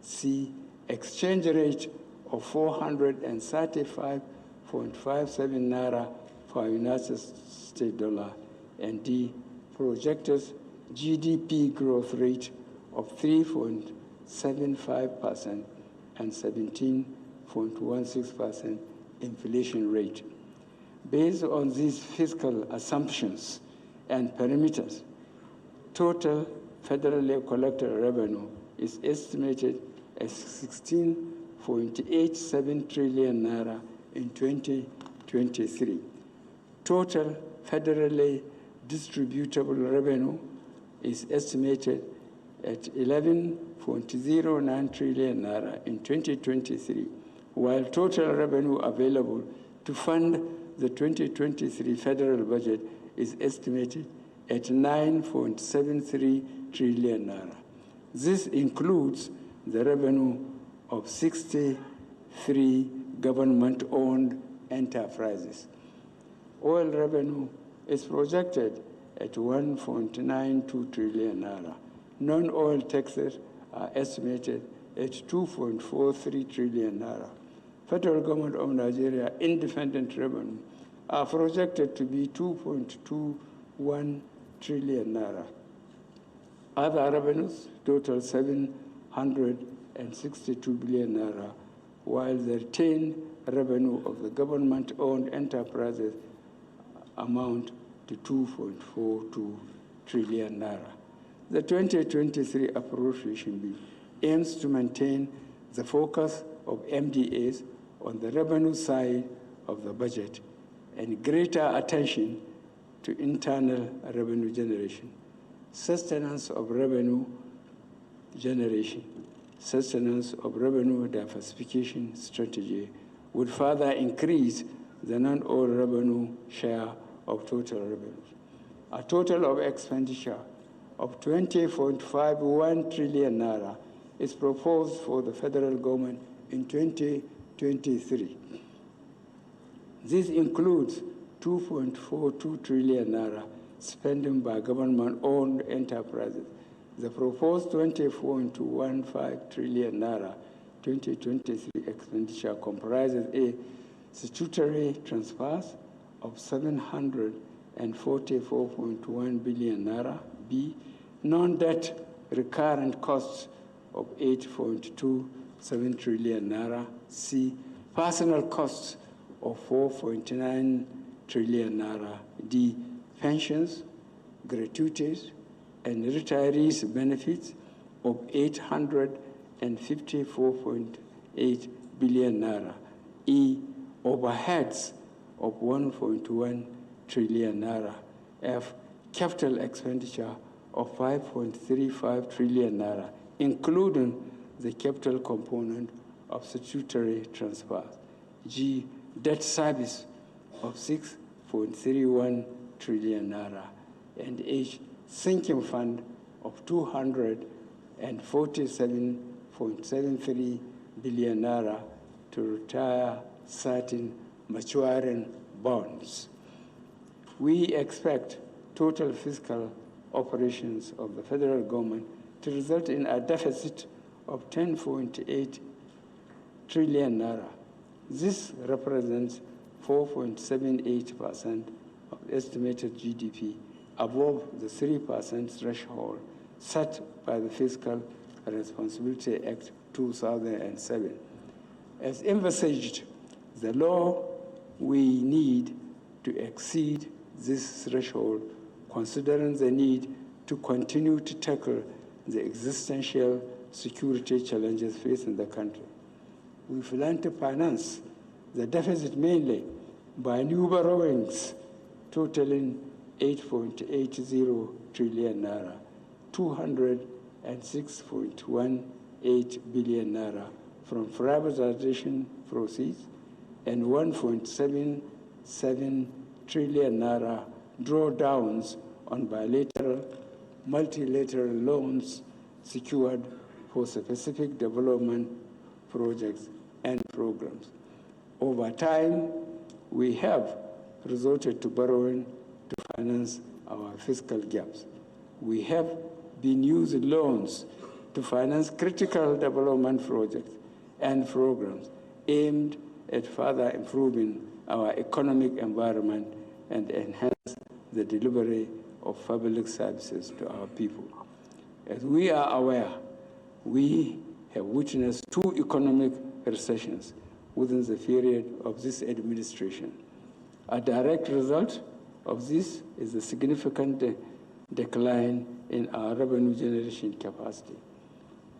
Speaker 2: C, exchange rate of 435.57 naira per United States dollar. And D, projected GDP growth rate of 3.75% and 17.16% inflation rate. Based on these fiscal assumptions and parameters, total federally collected revenue is estimated at 16.87 trillion naira in 2023. Total federally distributable revenue is estimated at 11.09 trillion naira in 2023, while total revenue available to fund the 2023 federal budget is estimated at 9.73 trillion naira. This includes the revenue of 63 government-owned enterprises. Oil revenue is projected at 1.92 trillion naira. Non-oil taxes are estimated at 2.43 trillion naira. Federal government of Nigeria independent revenue are projected to be 2.21 trillion naira. Other revenues total 762 billion naira, while the retained revenue of the government-owned enterprises amount to 2.42 trillion naira. The 2023 appropriation bill aims to maintain the focus of MDAs on the revenue side of the budget and greater attention to internal revenue generation, sustenance of revenue generation, sustenance of revenue diversification strategy would further increase the non-oil revenue share of total revenues. A total of expenditure of 20.51 trillion naira is proposed for the federal government in 2023. This includes 2.42 trillion naira spending by government-owned enterprises. The proposed 24.15 trillion naira 2023 expenditure comprises A, statutory transfers of 744.1 billion naira, B, non-debt recurrent costs of 8.27 trillion naira, C, personal costs of 4.9 trillion naira, D, pensions, gratuities, and retirees' benefits of 854.8 billion naira, E, overheads of 1.1 trillion naira, F, capital expenditure of 5.35 trillion naira, including the capital component of statutory transfers, G, debt service of 6.31 trillion naira, and H, sinking fund of 247.73 billion naira to retire certain maturing bonds. We expect total fiscal operations of the federal government to result in a deficit of 10.8 trillion naira. This represents 4.78% of estimated GDP, above the 3% threshold set by the Fiscal Responsibility Act 2007. As envisaged, the law we need to exceed this threshold, considering the need to continue to tackle the existential security challenges facing the country. We plan to finance the deficit mainly by new borrowings totaling 8.80 trillion naira, 206.18 billion naira from privatization proceeds, and 1.77 trillion naira drawdowns on bilateral, multilateral loans secured for specific development projects and programs. Over time, we have resorted to borrowing to finance our fiscal gaps. We have been using loans to finance critical development projects and programs aimed at further improving our economic environment and enhance the delivery of public services to our people. As we are aware, we have witnessed 2 economic recessions within the period of this administration. A direct result of this is a significant decline in our revenue generation capacity.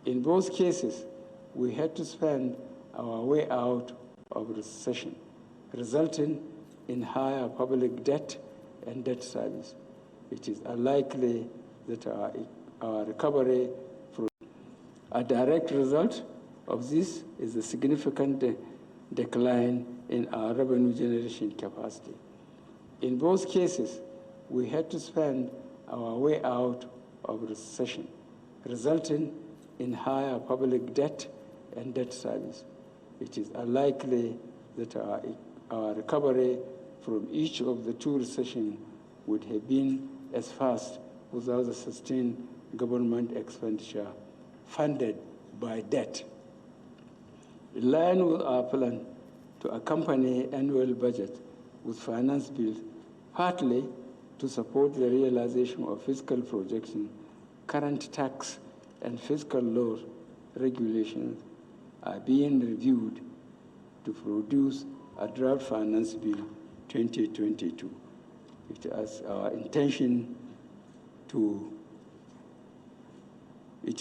Speaker 2: In both cases, we had to spend our way out of recession, resulting in higher public debt and debt service. It is unlikely that our recovery from a direct result of this is a significant decline in our revenue generation capacity. In both cases, we had to spend our way out of recession, resulting in higher public debt and debt service. It is unlikely that our recovery from each of the 2 recessions would have been as fast without the sustained government expenditure funded by debt. In line with our plan to accompany annual budget with finance bills, partly to support the realization of fiscal projection, current tax and fiscal law regulations are being reviewed to produce a draft finance bill 2022. It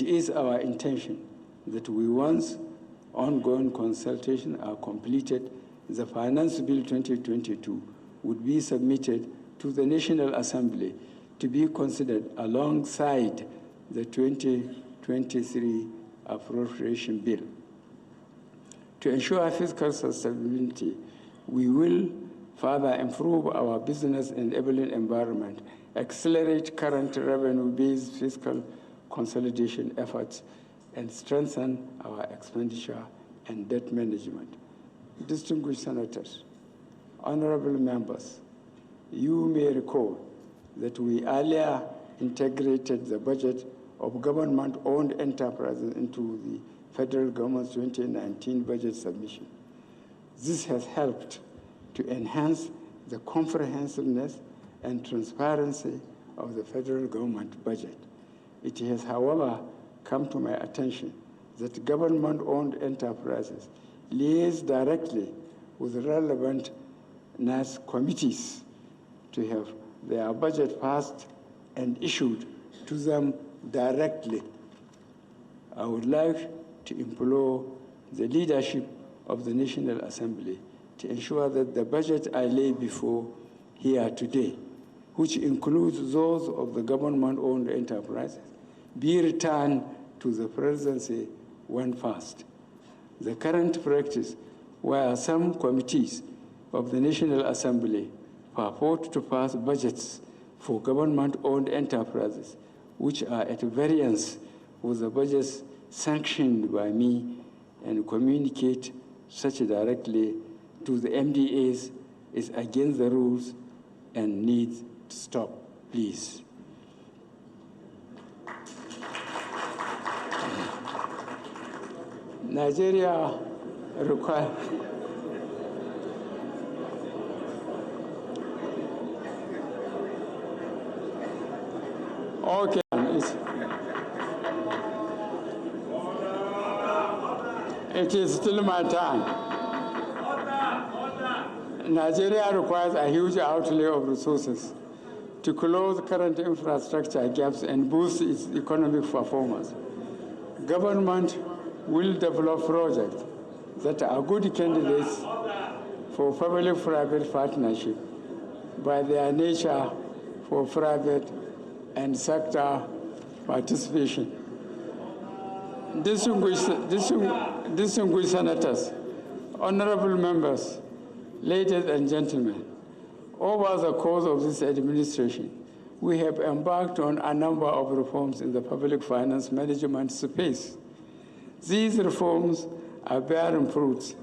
Speaker 2: is our intention that once ongoing consultations are completed, the Finance Bill 2022 would be submitted to the National Assembly to be considered alongside the 2023 Appropriation Bill. To ensure fiscal sustainability, we will further improve our business enabling environment, accelerate current revenue-based fiscal consolidation efforts, and strengthen our expenditure and debt management. Distinguished senators, honorable members, you may recall that we earlier integrated the budget of government-owned enterprises into the federal government's 2019 budget submission. This has helped to enhance the comprehensiveness and transparency of the federal government budget. It has, however, come to my attention that government-owned enterprises liaise directly with relevant NAS committees to have their budget passed and issued to them directly. I would like to implore the leadership of the National Assembly to ensure that the budget I lay before here today, which includes those of the government-owned enterprises, be returned to the presidency when passed. The current practice, where some committees of the National Assembly purport to pass budgets for government-owned enterprises, which are at variance with the budgets sanctioned by me, and communicate such directly to the MDAs, is against the rules and needs to stop, please. Nigeria requires okay. It is still my time. Nigeria requires a huge outlay of resources to close current infrastructure gaps and boost its economic performance. Government will develop projects that are good candidates for public-private partnership by their nature for private and sector participation. Distinguished senators, honorable members, ladies and gentlemen, over the course of this administration, we have embarked on a number of reforms in the public finance management space. These reforms are bearing fruits,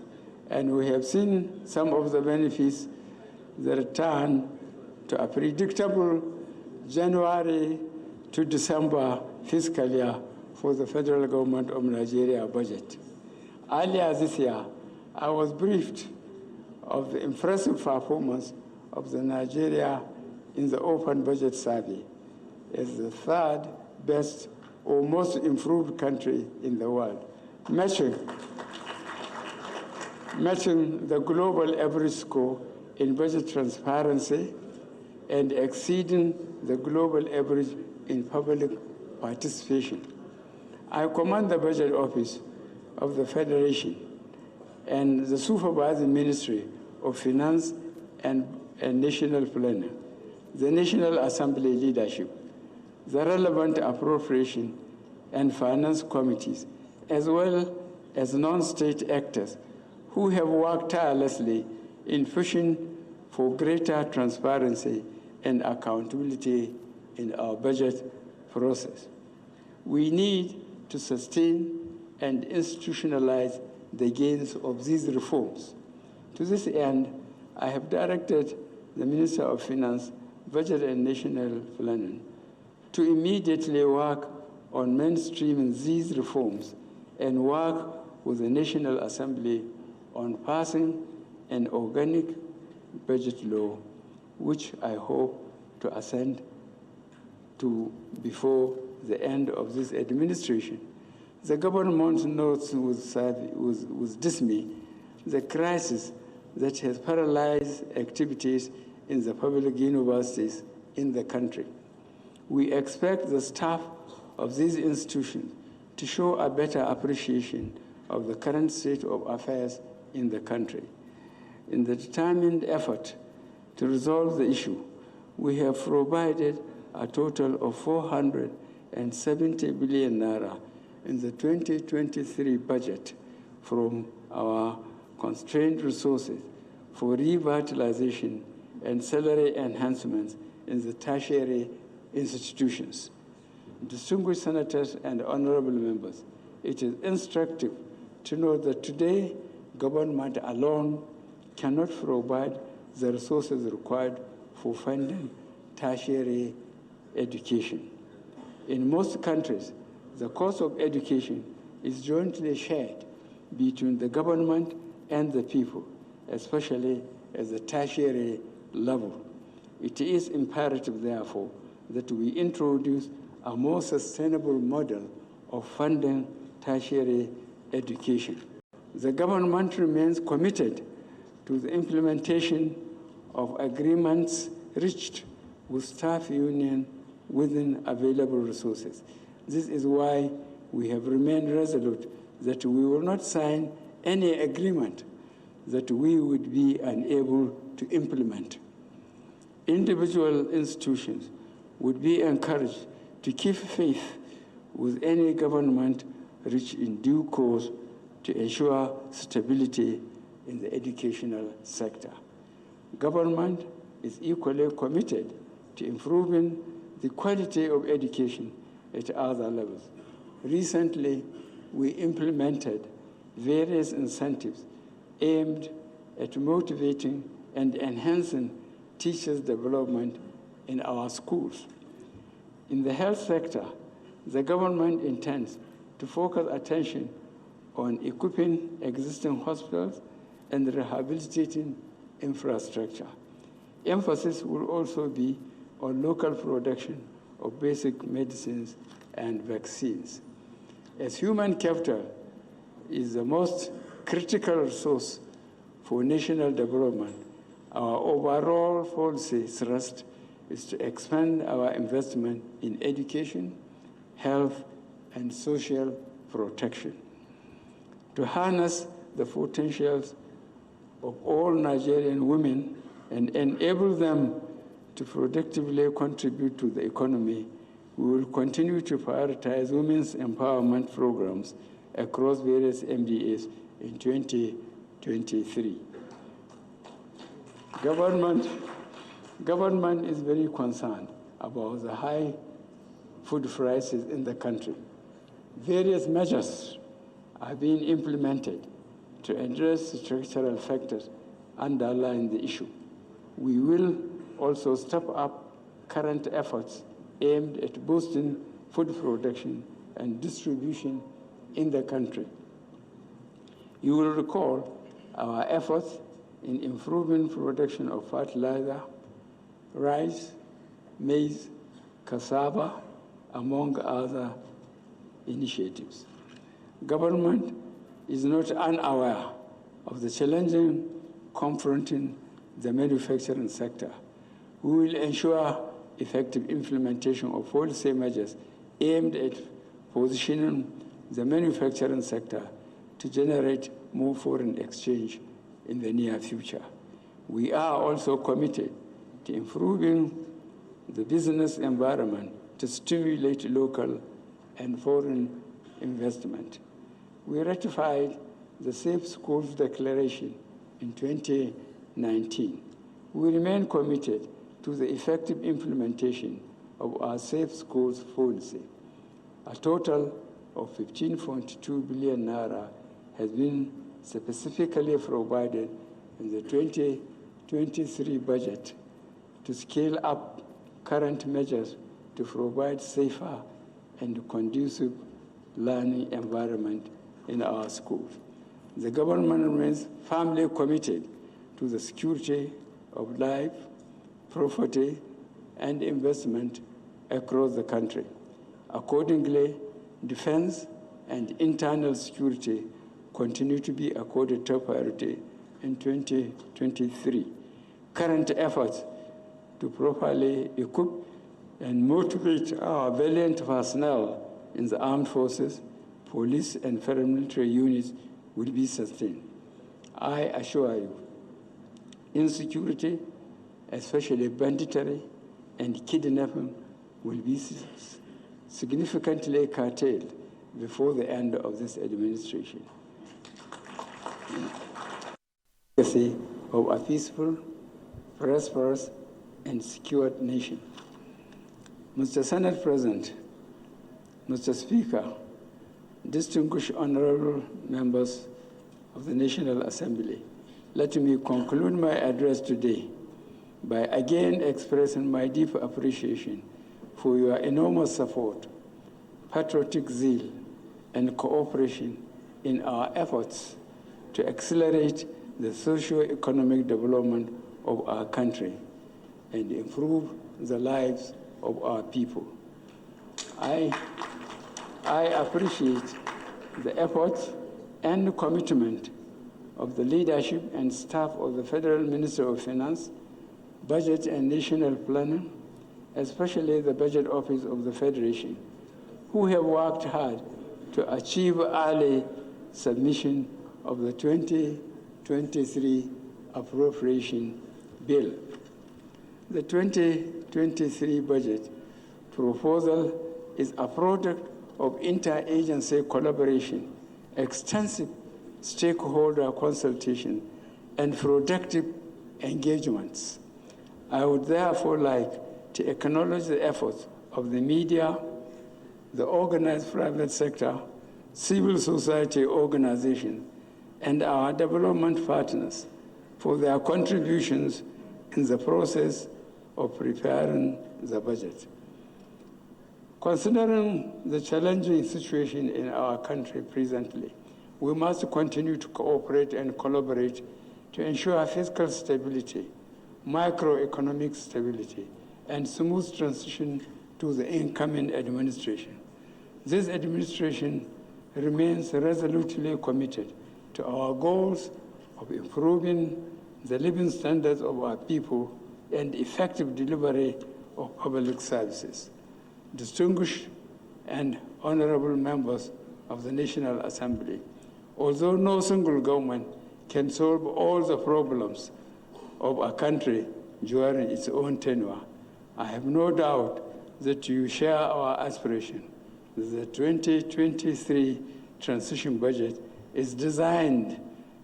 Speaker 2: and we have seen some of the benefits, the return to a predictable January to December fiscal year for the federal government of Nigeria budget. Earlier this year, I was briefed of the impressive performance of the Nigeria in the Open Budget Survey as the third best or most improved country in the world, matching the global average score in budget transparency and exceeding the global average in public participation. I commend the Budget Office of the Federation and the Supervising Ministry of Finance and National Planning, the National Assembly leadership, the relevant appropriation and finance committees, as well as non-state actors who have worked tirelessly in pushing for greater transparency and accountability in our budget process. We need to sustain and institutionalize the gains of these reforms. To this end, I have directed the Minister of Finance, Budget and National Planning to immediately work on mainstreaming these reforms and work with the National Assembly on passing an organic budget law, which I hope to assent to before the end of this administration. The government notes with dismay the crisis that has paralyzed activities in the public universities in the country. We expect the staff of these institutions to show a better appreciation of the current state of affairs in the country. In the determined effort to resolve the issue, we have provided a total of 470 billion naira in the 2023 budget from our constrained resources for revitalization and salary enhancements in the tertiary institutions. Distinguished senators and honorable members, it is instructive to note that today, government alone cannot provide the resources required for funding tertiary education. In most countries, the cost of education is jointly shared between the government and the people, especially at the tertiary level. It is imperative, therefore, that we introduce a more sustainable model of funding tertiary education. The government remains committed to the implementation of agreements reached with staff union within available resources. This is why we have remained resolute that we will not sign any agreement that we would be unable to implement. Individual institutions would be encouraged to keep faith with any government reached in due course to ensure stability in the educational sector. Government is equally committed to improving the quality of education at other levels. Recently, we implemented various incentives aimed at motivating and enhancing teachers' development in our schools. In the health sector, the government intends to focus attention on equipping existing hospitals and rehabilitating infrastructure. Emphasis will also be on local production of basic medicines and vaccines. As human capital is the most critical resource for national development, our overall policy thrust is to expand our investment in education, health, and social protection. To harness the potentials of all Nigerian women and enable them to productively contribute to the economy, we will continue to prioritize women's empowerment programs across various MDAs in 2023. Government is very concerned about the high food prices in the country. Various measures are being implemented to address the structural factors underlying the issue. We will also step up current efforts aimed at boosting food production and distribution in the country. You will recall our efforts in improving production of fertilizer, rice, maize, cassava, among other initiatives. Government is not unaware of the challenges confronting the manufacturing sector. We will ensure effective implementation of policy measures aimed at positioning the manufacturing sector to generate more foreign exchange in the near future. We are also committed to improving the business environment to stimulate local and foreign investment. We ratified the Safe Schools Declaration in 2019. We remain committed to the effective implementation of our Safe Schools policy. A total of 15.2 billion naira has been specifically provided in the 2023 budget to scale up current measures to provide safer and conducive learning environment in our schools. The government remains firmly committed to the security of life, property, and investment across the country. Accordingly, defense and internal security continue to be accorded top priority in 2023. Current efforts to properly equip and motivate our valiant personnel in the armed forces, police, and paramilitary units will be sustained. I assure you, insecurity, especially banditry and kidnapping, will be significantly curtailed before the end of this administration. Of a peaceful, prosperous, and secured nation. Mr. Senate President, Mr. Speaker, distinguished honorable members of the National Assembly, let me conclude my address today by again expressing my deep appreciation for your enormous support, patriotic zeal, and cooperation in our efforts to accelerate the socio-economic development of our country and improve the lives of our people. I appreciate the efforts and commitment of the leadership and staff of the Federal Ministry of Finance, Budget and National Planning, especially the Budget Office of the Federation, who have worked hard to achieve early submission of the 2023 appropriation bill. The 2023 budget proposal is a product of interagency collaboration, extensive stakeholder consultation, and productive engagements. I would therefore like to acknowledge the efforts of the media, the organized private sector, civil society organizations, and our development partners for their contributions in the process of preparing the budget. Considering the challenging situation in our country presently, we must continue to cooperate and collaborate to ensure fiscal stability, macroeconomic stability, and smooth transition to the incoming administration. This administration remains resolutely committed to our goals of improving the living standards of our people and effective delivery of public services. Distinguished and honorable members of the National Assembly, although no single government can solve all the problems of a country during its own tenure, I have no doubt that you share our aspiration that the 2023 transition budget is designed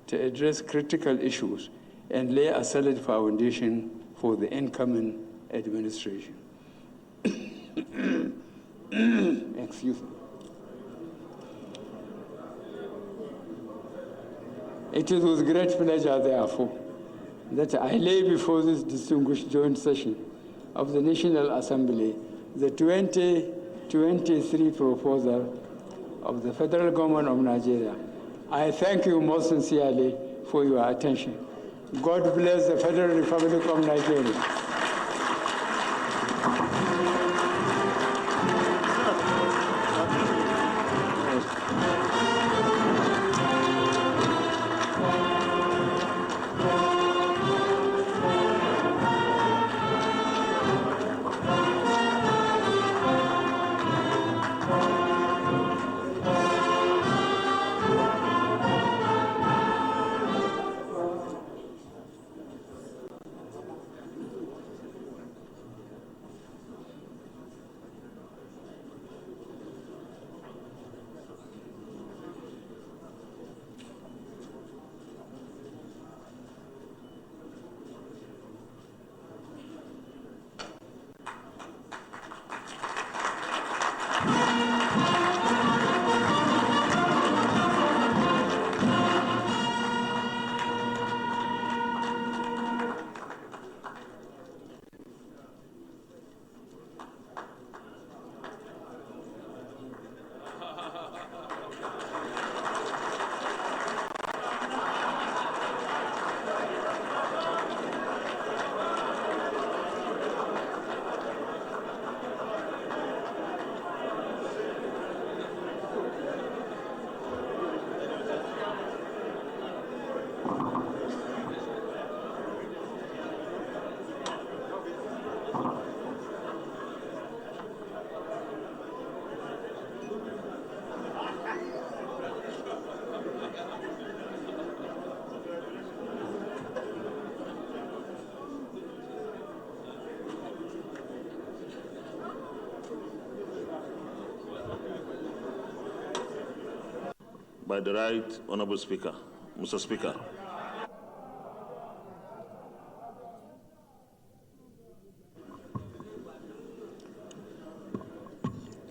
Speaker 2: to address critical issues and lay a solid foundation for the incoming administration. Excuse me. It is with great pleasure, therefore, that I lay before this distinguished joint session of the National Assembly the 2023 proposal of the Federal Government of Nigeria. I thank you most sincerely for your attention. God bless the Federal Republic of Nigeria.
Speaker 1: By the right honorable speaker, Mr. Speaker.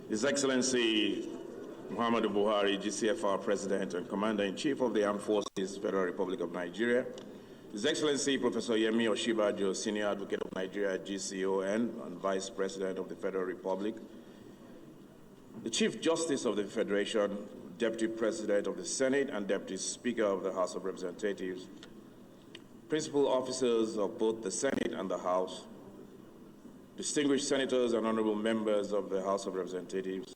Speaker 3: His Excellency Muhammadu Buhari, GCFR President and Commander-in-Chief of the Armed Forces, Federal Republic of Nigeria, His Excellency Professor Yemi Oshibajo, Senior Advocate of Nigeria at GCON and Vice President of the Federal Republic, the Chief Justice of the Federation, Deputy President of the Senate and Deputy Speaker of the House of Representatives, principal officers of both the Senate and the House, distinguished senators and honorable members of the House of Representatives,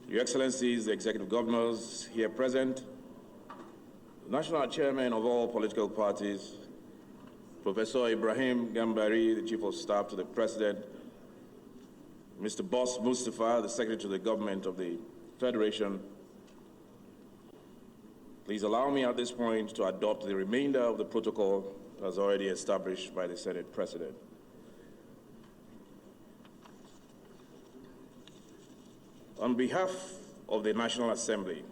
Speaker 3: Your Excellencies, the Executive Governors here present, the National Chairman of all political parties, Professor Ibrahim Gambari, the Chief of Staff to the President, Mr. Boss Mustafa, the Secretary to the Government of the Federation, please allow me at this point to adopt the remainder of the protocol as already established by the Senate President. On behalf of the National Assembly,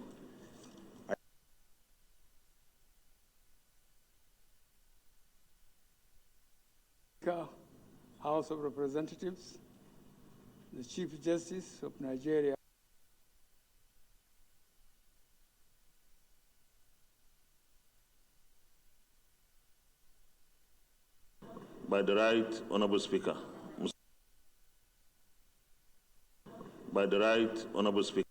Speaker 2: House of Representatives, the Chief Justice of Nigeria,
Speaker 1: by the right Honorable Speaker. By the right Honorable Speaker.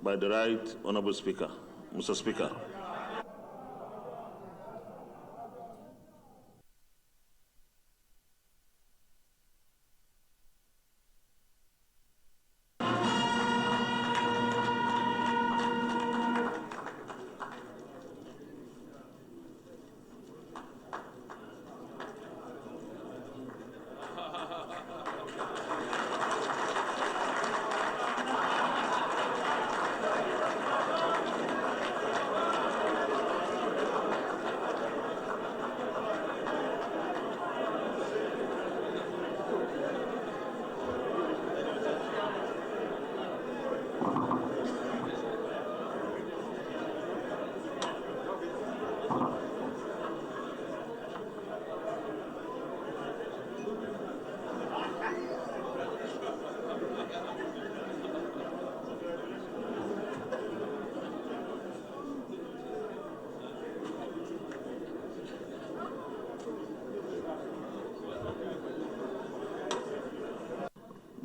Speaker 1: By the right Honorable Speaker. Mr. Speaker.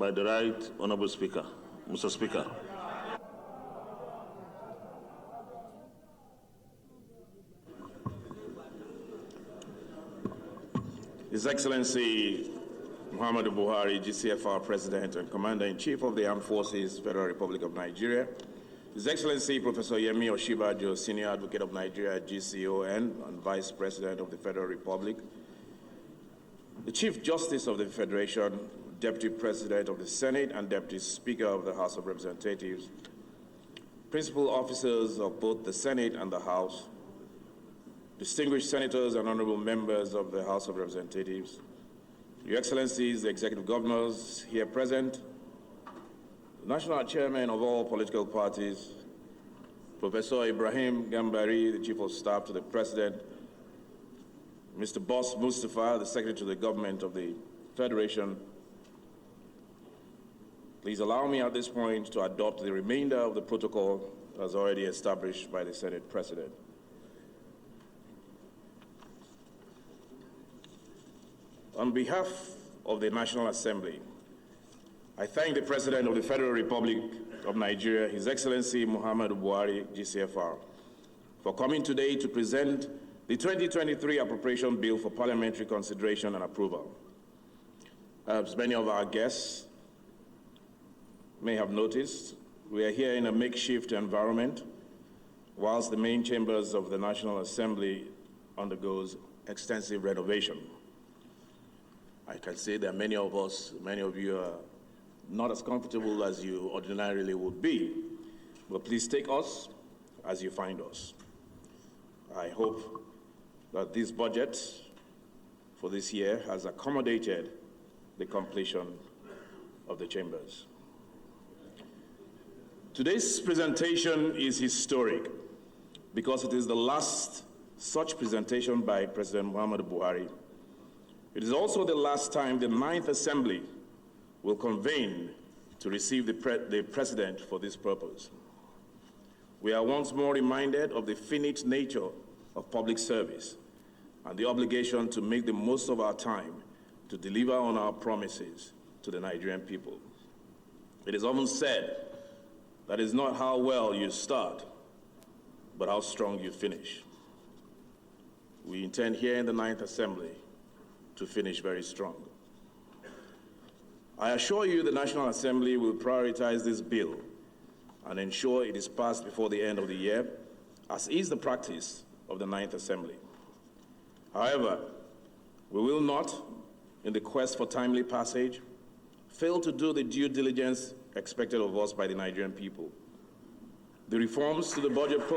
Speaker 1: By the right Honorable Speaker. Mr. Speaker.
Speaker 3: His Excellency Muhammadu Buhari, GCFR President and Commander-in-Chief of the Armed Forces, Federal Republic of Nigeria, His Excellency Professor Yemi Oshibajo, Senior Advocate of Nigeria at GCON and Vice President of the Federal Republic, the Chief Justice of the Federation, Deputy President of the Senate and Deputy Speaker of the House of Representatives, principal officers of both the Senate and the House, distinguished senators and honorable members of the House of Representatives, Your Excellencies, the Executive Governors here present, the National Chairman of all political parties, Professor Ibrahim Gambari, the Chief of Staff to the President, Mr. Boss Mustafa, the Secretary to the Government of the Federation, please allow me at this point to adopt the remainder of the protocol as already established by the Senate President. On behalf of the National Assembly, I thank the President of the Federal Republic of Nigeria, His Excellency Muhammadu Buhari, GCFR, for coming today to present the 2023 Appropriation Bill for parliamentary consideration and approval. As many of our guests may have noticed, we are here in a makeshift environment whilst the main chambers of the National Assembly undergoes extensive renovation. I can say that many of you are not as comfortable as you ordinarily would be, but please take us as you find us. I hope that this budget for this year has accommodated the completion of the chambers. Today's presentation is historic because it is the last such presentation by President Muhammadu Buhari. It is also the last time the 9th Assembly will convene to receive the President for this purpose. We are once more reminded of the finite nature of public service and the obligation to make the most of our time to deliver on our promises to the Nigerian people. It is often said that it's not how well you start, but how strong you finish. We intend here in the 9th Assembly to finish very strong. I assure you the National Assembly will prioritize this bill and ensure it is passed before the end of the year, as is the practice of the 9th Assembly. However, we will not, in the quest for timely passage, fail to do the due diligence expected of us by the Nigerian people. The reforms to the budget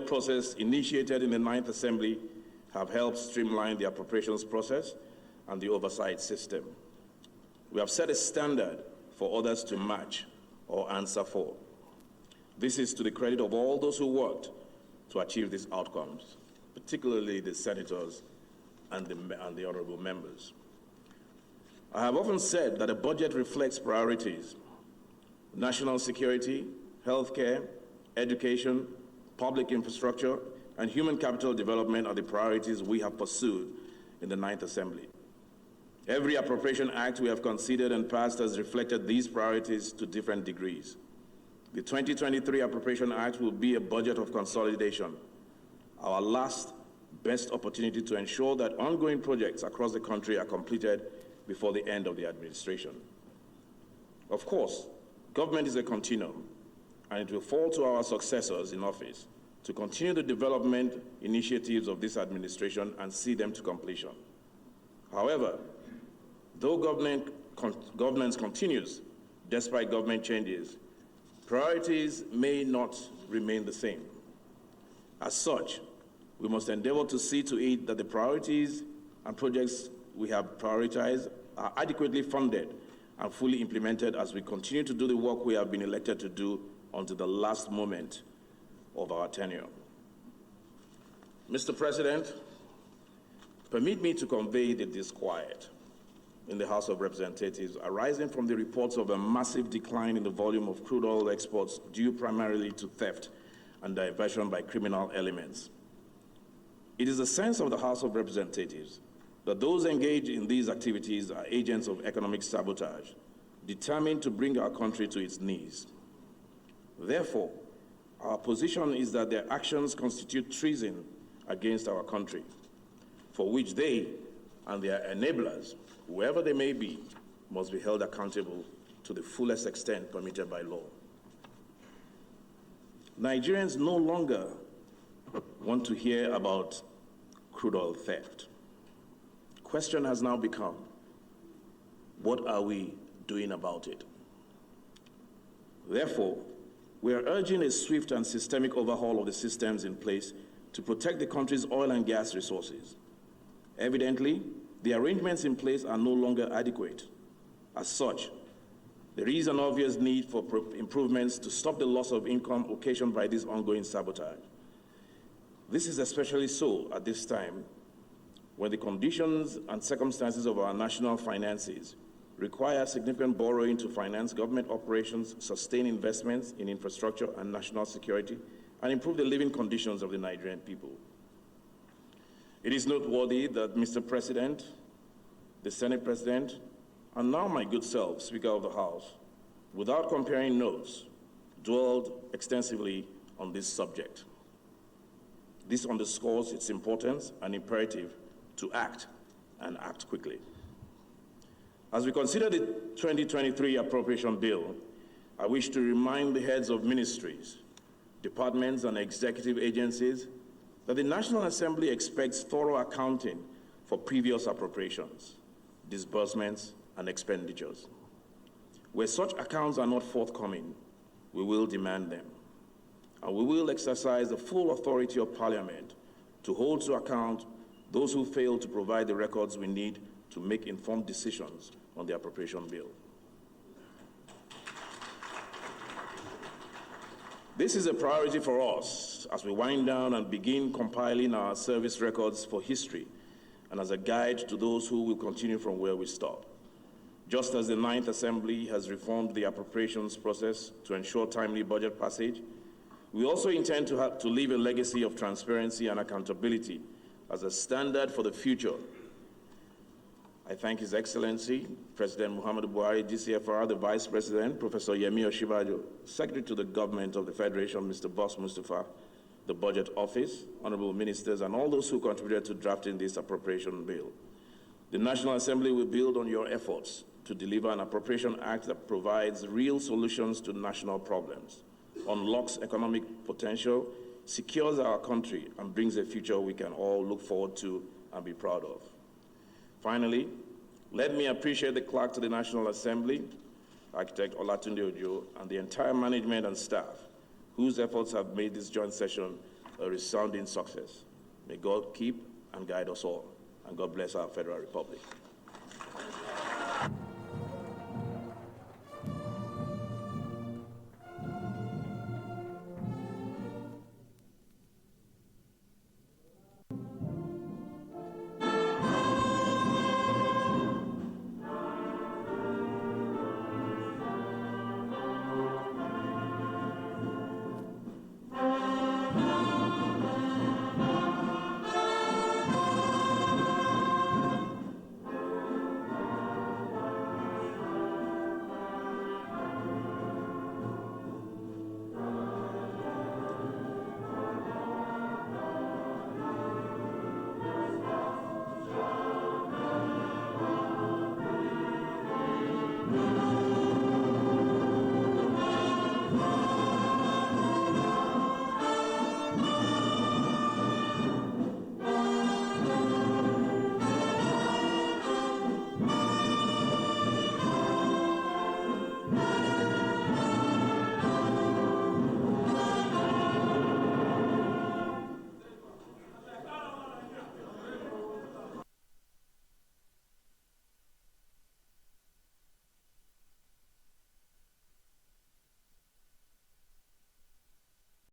Speaker 3: process initiated in the 9th Assembly have helped streamline the appropriations process and the oversight system. We have set a standard for others to match or answer for. This is to the credit of all those who worked to achieve these outcomes, particularly the senators and the honorable members. I have often said that a budget reflects priorities. National security, healthcare, education, public infrastructure, and human capital development are the priorities we have pursued in the 9th Assembly. Every appropriation act we have considered and passed has reflected these priorities to different degrees. The 2023 Appropriation Act will be a budget of consolidation, our last best opportunity to ensure that ongoing projects across the country are completed before the end of the administration. Of course, government is a continuum, and it will fall to our successors in office to continue the development initiatives of this administration and see them to completion. However, though governance continues despite government changes, priorities may not remain the same. As such, we must endeavor to see to it that the priorities and projects we have prioritized are adequately funded and fully implemented as we continue to do the work we have been elected to do until the last moment of our tenure. Mr. President, permit me to convey the disquiet in the House of Representatives arising from the reports of a massive decline in the volume of crude oil exports due primarily to theft and diversion by criminal elements. It is the sense of the House of Representatives that those engaged in these activities are agents of economic sabotage, determined to bring our country to its knees. Therefore, our position is that their actions constitute treason against our country, for which they and their enablers, whoever they may be, must be held accountable to the fullest extent permitted by law. Nigerians no longer want to hear about crude oil theft. The question has now become, what are we doing about it? Therefore, we are urging a swift and systemic overhaul of the systems in place to protect the country's oil and gas resources. Evidently, the arrangements in place are no longer adequate. As such, there is an obvious need for improvements to stop the loss of income occasioned by this ongoing sabotage. This is especially so at this time when the conditions and circumstances of our national finances require significant borrowing to finance government operations, sustain investments in infrastructure and national security, and improve the living conditions of the Nigerian people. It is noteworthy that Mr. President, the Senate President, and now my good self, Speaker of the House, without comparing notes, dwelled extensively on this subject. This underscores its importance and imperative to act and act quickly. As we consider the 2023 appropriation bill, I wish to remind the heads of ministries, departments, and executive agencies that the National Assembly expects thorough accounting for previous appropriations, disbursements, and expenditures. Where such accounts are not forthcoming, we will demand them. And we will exercise the full authority of Parliament to hold to account those who fail to provide the records we need to make informed decisions on the appropriation bill. This is a priority for us as we wind down and begin compiling our service records for history and as a guide to those who will continue from where we stop. Just as the Ninth Assembly has reformed the appropriations process to ensure timely budget passage, we also intend to leave a legacy of transparency and accountability as a standard for the future. I thank His Excellency, President Muhammadu Buhari, GCFR, the Vice President, Professor Yemi Osinbajo, Secretary to the Government of the Federation, Mr. Boss Mustafa, the Budget Office, honorable ministers, and all those who contributed to drafting this appropriation bill. The National Assembly will build on your efforts to deliver an appropriation act that provides real solutions to national problems, unlocks economic potential, secures our country, and brings a future we can all look forward to and be proud of. Finally, let me appreciate the clerk to the National Assembly, Architect Olatunde Ojo, and the entire management and staff whose efforts have made this joint session a resounding success. May God keep and guide us all, and God bless our Federal Republic.